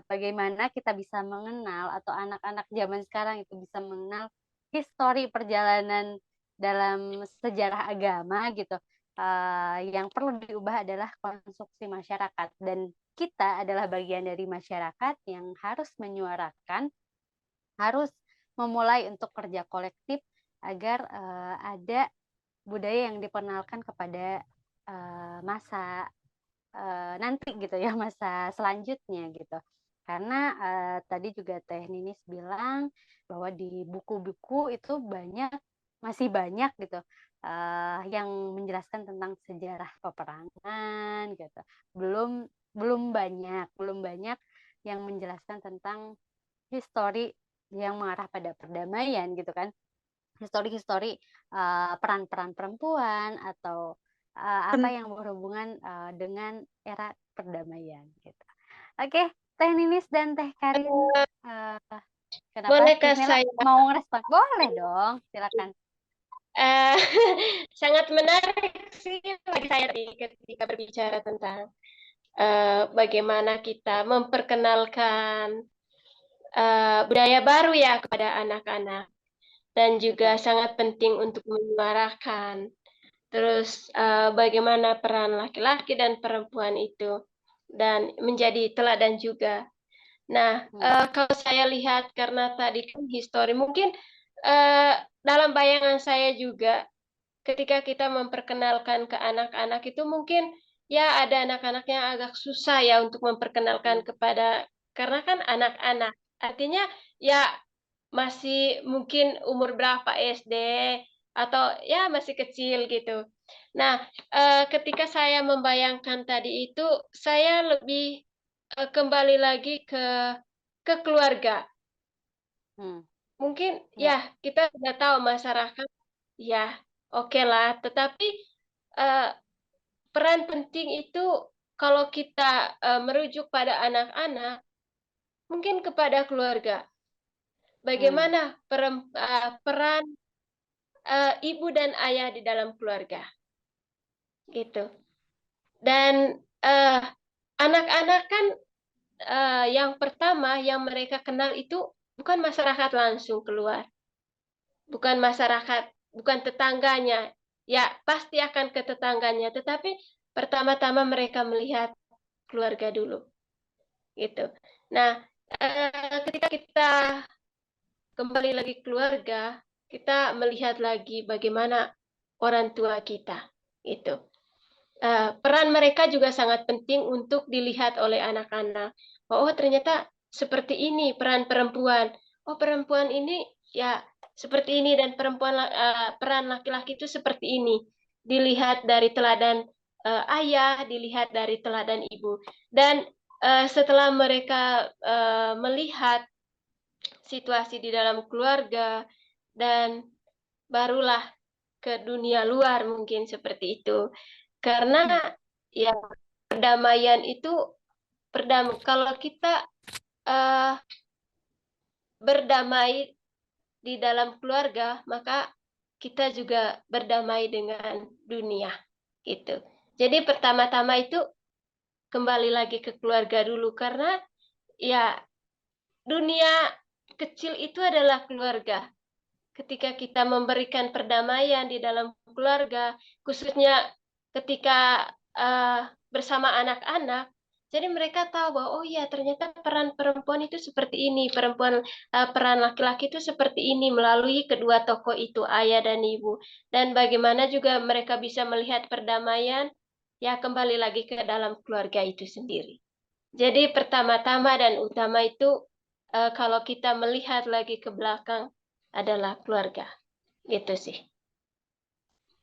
bagaimana kita bisa mengenal atau anak-anak zaman sekarang itu bisa mengenal histori perjalanan dalam sejarah agama gitu. Yang perlu diubah adalah konstruksi masyarakat dan kita adalah bagian dari masyarakat yang harus menyuarakan, harus memulai untuk kerja kolektif agar ada budaya yang diperkenalkan kepada masa nanti gitu ya, masa selanjutnya gitu. Karena tadi juga Teh Ninis bilang bahwa di buku-buku itu masih banyak gitu yang menjelaskan tentang sejarah peperangan gitu. Belum belum banyak yang menjelaskan tentang histori yang mengarah pada perdamaian gitu kan. Histori-histori peran-peran perempuan atau apa yang berhubungan dengan era perdamaian gitu. Oke, Teh Ninis dan Teh Karin, kenapa? Bolehkah Bismillah, saya mau ngerespon? Boleh dong, silakan. sangat menarik sih bagi saya ketika berbicara tentang bagaimana kita memperkenalkan budaya baru ya kepada anak-anak dan juga sangat penting untuk menyuarakan. Terus bagaimana peran laki-laki dan perempuan itu dan menjadi teladan juga. Nah, kalau saya lihat karena tadi kan histori, mungkin dalam bayangan saya juga ketika kita memperkenalkan ke anak-anak itu mungkin ya ada anak-anak yang agak susah ya untuk memperkenalkan kepada karena kan anak-anak. Artinya ya masih mungkin umur berapa SD atau ya masih kecil gitu. Nah, ketika saya membayangkan tadi itu saya lebih kembali lagi ke keluarga. Mungkin ya kita sudah tahu masyarakat ya oke lah, tetapi peran penting itu kalau kita merujuk pada anak-anak, mungkin kepada keluarga. Bagaimana peran ibu dan ayah di dalam keluarga, gitu. Dan anak-anak kan yang pertama yang mereka kenal itu bukan masyarakat langsung keluar, bukan masyarakat, bukan tetangganya. Ya pasti akan ke tetangganya, tetapi pertama-tama mereka melihat keluarga dulu, gitu. Nah, ketika kita kembali lagi keluarga, kita melihat lagi bagaimana orang tua kita, itu. Peran mereka juga sangat penting untuk dilihat oleh anak-anak. Oh, ternyata seperti ini peran perempuan. Oh, perempuan ini ya seperti ini dan peran laki-laki itu seperti ini. Dilihat dari teladan ayah, dilihat dari teladan ibu. Dan setelah mereka melihat situasi di dalam keluarga dan barulah ke dunia luar mungkin seperti itu. Karena ya perdamaian itu kalau kita berdamai di dalam keluarga, maka kita juga berdamai dengan dunia gitu. Jadi pertama-tama itu kembali lagi ke keluarga dulu, karena ya dunia kecil itu adalah keluarga. Ketika kita memberikan perdamaian di dalam keluarga, khususnya ketika bersama anak-anak, jadi mereka tahu bahwa oh ya ternyata peran perempuan itu seperti ini, peran laki-laki itu seperti ini melalui kedua tokoh itu, ayah dan ibu. Dan bagaimana juga mereka bisa melihat perdamaian, ya kembali lagi ke dalam keluarga itu sendiri. Jadi pertama-tama dan utama itu kalau kita melihat lagi ke belakang adalah keluarga. Gitu sih.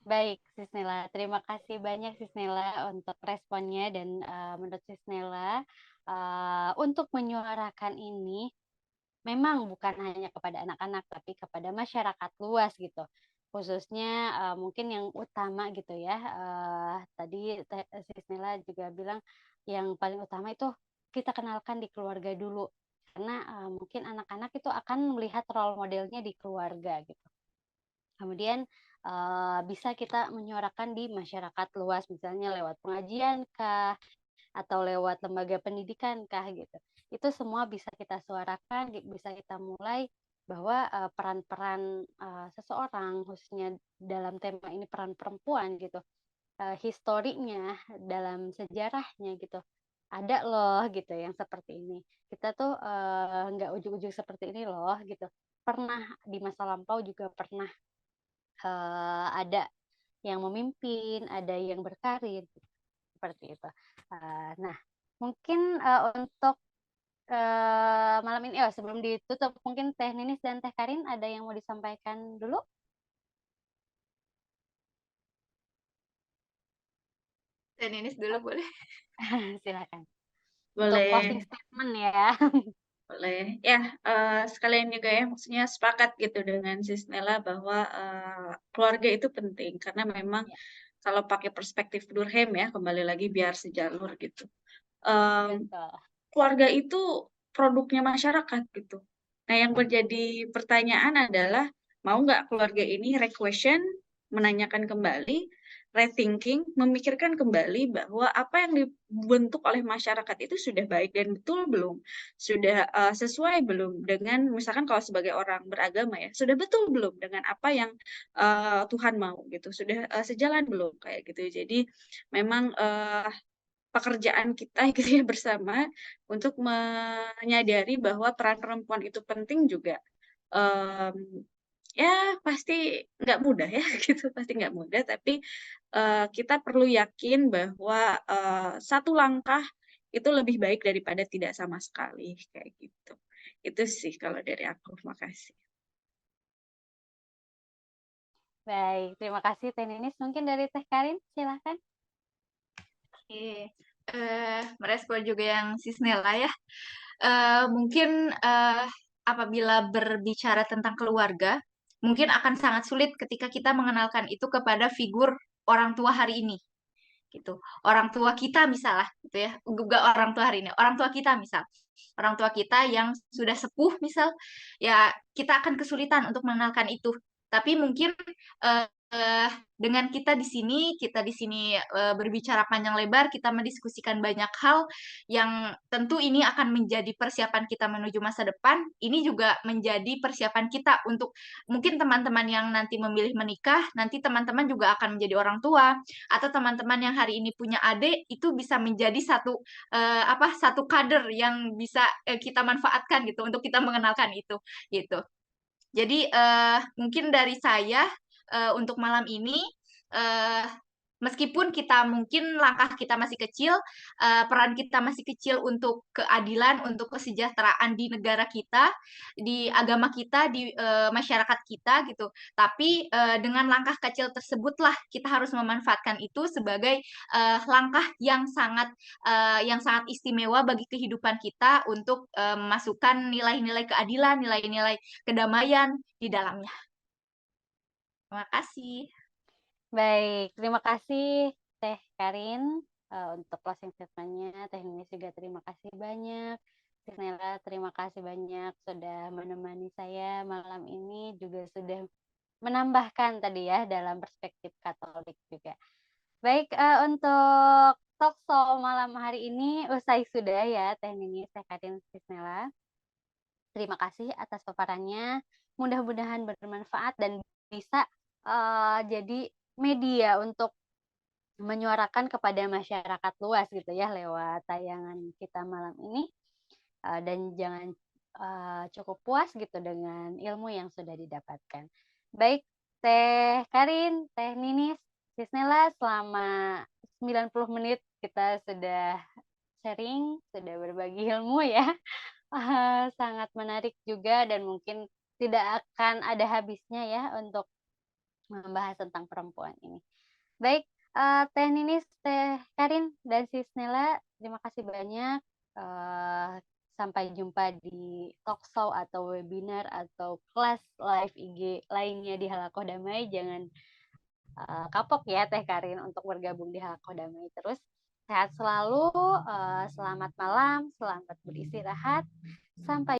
Baik, Sis Nela. Terima kasih banyak Sis Nela untuk responnya dan menurut Sis Nela untuk menyuarakan ini memang bukan hanya kepada anak-anak tapi kepada masyarakat luas gitu. Khususnya mungkin yang utama gitu ya. Tadi Sis Nela juga bilang yang paling utama itu kita kenalkan di keluarga dulu. Karena mungkin anak-anak itu akan melihat role modelnya di keluarga gitu. Kemudian bisa kita menyuarakan di masyarakat luas, misalnya lewat pengajian kah, atau lewat lembaga pendidikan kah gitu. Itu semua bisa kita suarakan, bisa kita mulai bahwa peran-peran seseorang, khususnya dalam tema ini peran perempuan gitu, historinya, dalam sejarahnya gitu, ada loh gitu yang seperti ini. Kita tuh nggak ujuk-ujuk seperti ini loh gitu. Pernah di masa lampau juga pernah ada yang memimpin, ada yang berkarir, seperti itu. Nah, mungkin untuk malam ini, sebelum ditutup, mungkin Teh Ninis dan Teh Karin ada yang mau disampaikan dulu? Teh Ninis dulu boleh? Silakan. Untuk Boleh. closing statement ya. Boleh. Ya, sekalian juga ya, maksudnya sepakat gitu dengan Sis Nela bahwa keluarga itu penting karena memang Ya, kalau pakai perspektif Durkheim ya, kembali lagi biar sejalur gitu. Em, betul. Keluarga itu produknya masyarakat gitu. Nah, yang menjadi pertanyaan adalah mau nggak keluarga ini re-question, menanyakan kembali, rethinking, memikirkan kembali bahwa apa yang dibentuk oleh masyarakat itu sudah baik dan betul belum, sudah sesuai belum dengan misalkan kalau sebagai orang beragama ya, sudah betul belum dengan apa yang Tuhan mau gitu, sudah sejalan belum kayak gitu. Jadi memang pekerjaan kita gitu ya bersama untuk menyadari bahwa peran perempuan itu penting juga. Ya pasti nggak mudah ya gitu, pasti nggak mudah, tapi kita perlu yakin bahwa satu langkah itu lebih baik daripada tidak sama sekali kayak gitu. Itu sih kalau dari aku. Makasih. Baik, terima kasih Teh Ninis. Mungkin dari Teh Karin, silahkan. Oke, merespon juga yang Sis Nela ya. Mungkin apabila berbicara tentang keluarga, mungkin akan sangat sulit ketika kita mengenalkan itu kepada figur orang tua hari ini, gitu. Orang tua kita misalnya, gitu ya. Juga orang tua hari ini, orang tua kita misal, orang tua kita yang sudah sepuh misal, ya kita akan kesulitan untuk mengenalkan itu. Tapi mungkin eh, dengan kita di sini berbicara panjang lebar, kita mendiskusikan banyak hal yang tentu ini akan menjadi persiapan kita menuju masa depan. Ini juga menjadi persiapan kita untuk mungkin teman-teman yang nanti memilih menikah, nanti teman-teman juga akan menjadi orang tua, atau teman-teman yang hari ini punya adik itu bisa menjadi satu kader yang bisa kita manfaatkan gitu untuk kita mengenalkan itu gitu. Jadi mungkin dari saya untuk malam ini, eh, meskipun kita mungkin langkah kita masih kecil, peran kita masih kecil untuk keadilan, untuk kesejahteraan di negara kita, di agama kita, di masyarakat kita gitu. Tapi dengan langkah kecil tersebutlah kita harus memanfaatkan itu sebagai langkah yang sangat istimewa bagi kehidupan kita untuk memasukkan nilai-nilai keadilan, nilai-nilai kedamaian di dalamnya. Terima kasih. Baik, terima kasih Teh Karin untuk closing statement-nya. Teh Ninis juga terima kasih banyak. Sis Nela, terima kasih banyak sudah menemani saya malam ini, juga sudah menambahkan tadi ya dalam perspektif Katolik juga. Baik, untuk talk show malam hari ini usai sudah ya Teh Nini, Teh Karin, Sisnela. Terima kasih atas paparannya. Mudah-mudahan bermanfaat dan bisa jadi media untuk menyuarakan kepada masyarakat luas gitu ya lewat tayangan kita malam ini. Dan jangan cukup puas gitu dengan ilmu yang sudah didapatkan. Baik, Teh Karin, Teh Ninis, Sisnela, selama 90 menit kita sudah sharing, sudah berbagi ilmu ya. Sangat menarik juga dan mungkin tidak akan ada habisnya ya untuk membahas tentang perempuan ini. Baik, Teh Ninis, Teh Karin, dan Sisnela, terima kasih banyak. Sampai jumpa di talk show atau webinar atau kelas live IG lainnya di Halakoh Damai. Jangan kapok ya Teh Karin untuk bergabung di Halakoh Damai terus. Sehat selalu, selamat malam, selamat beristirahat. Sampai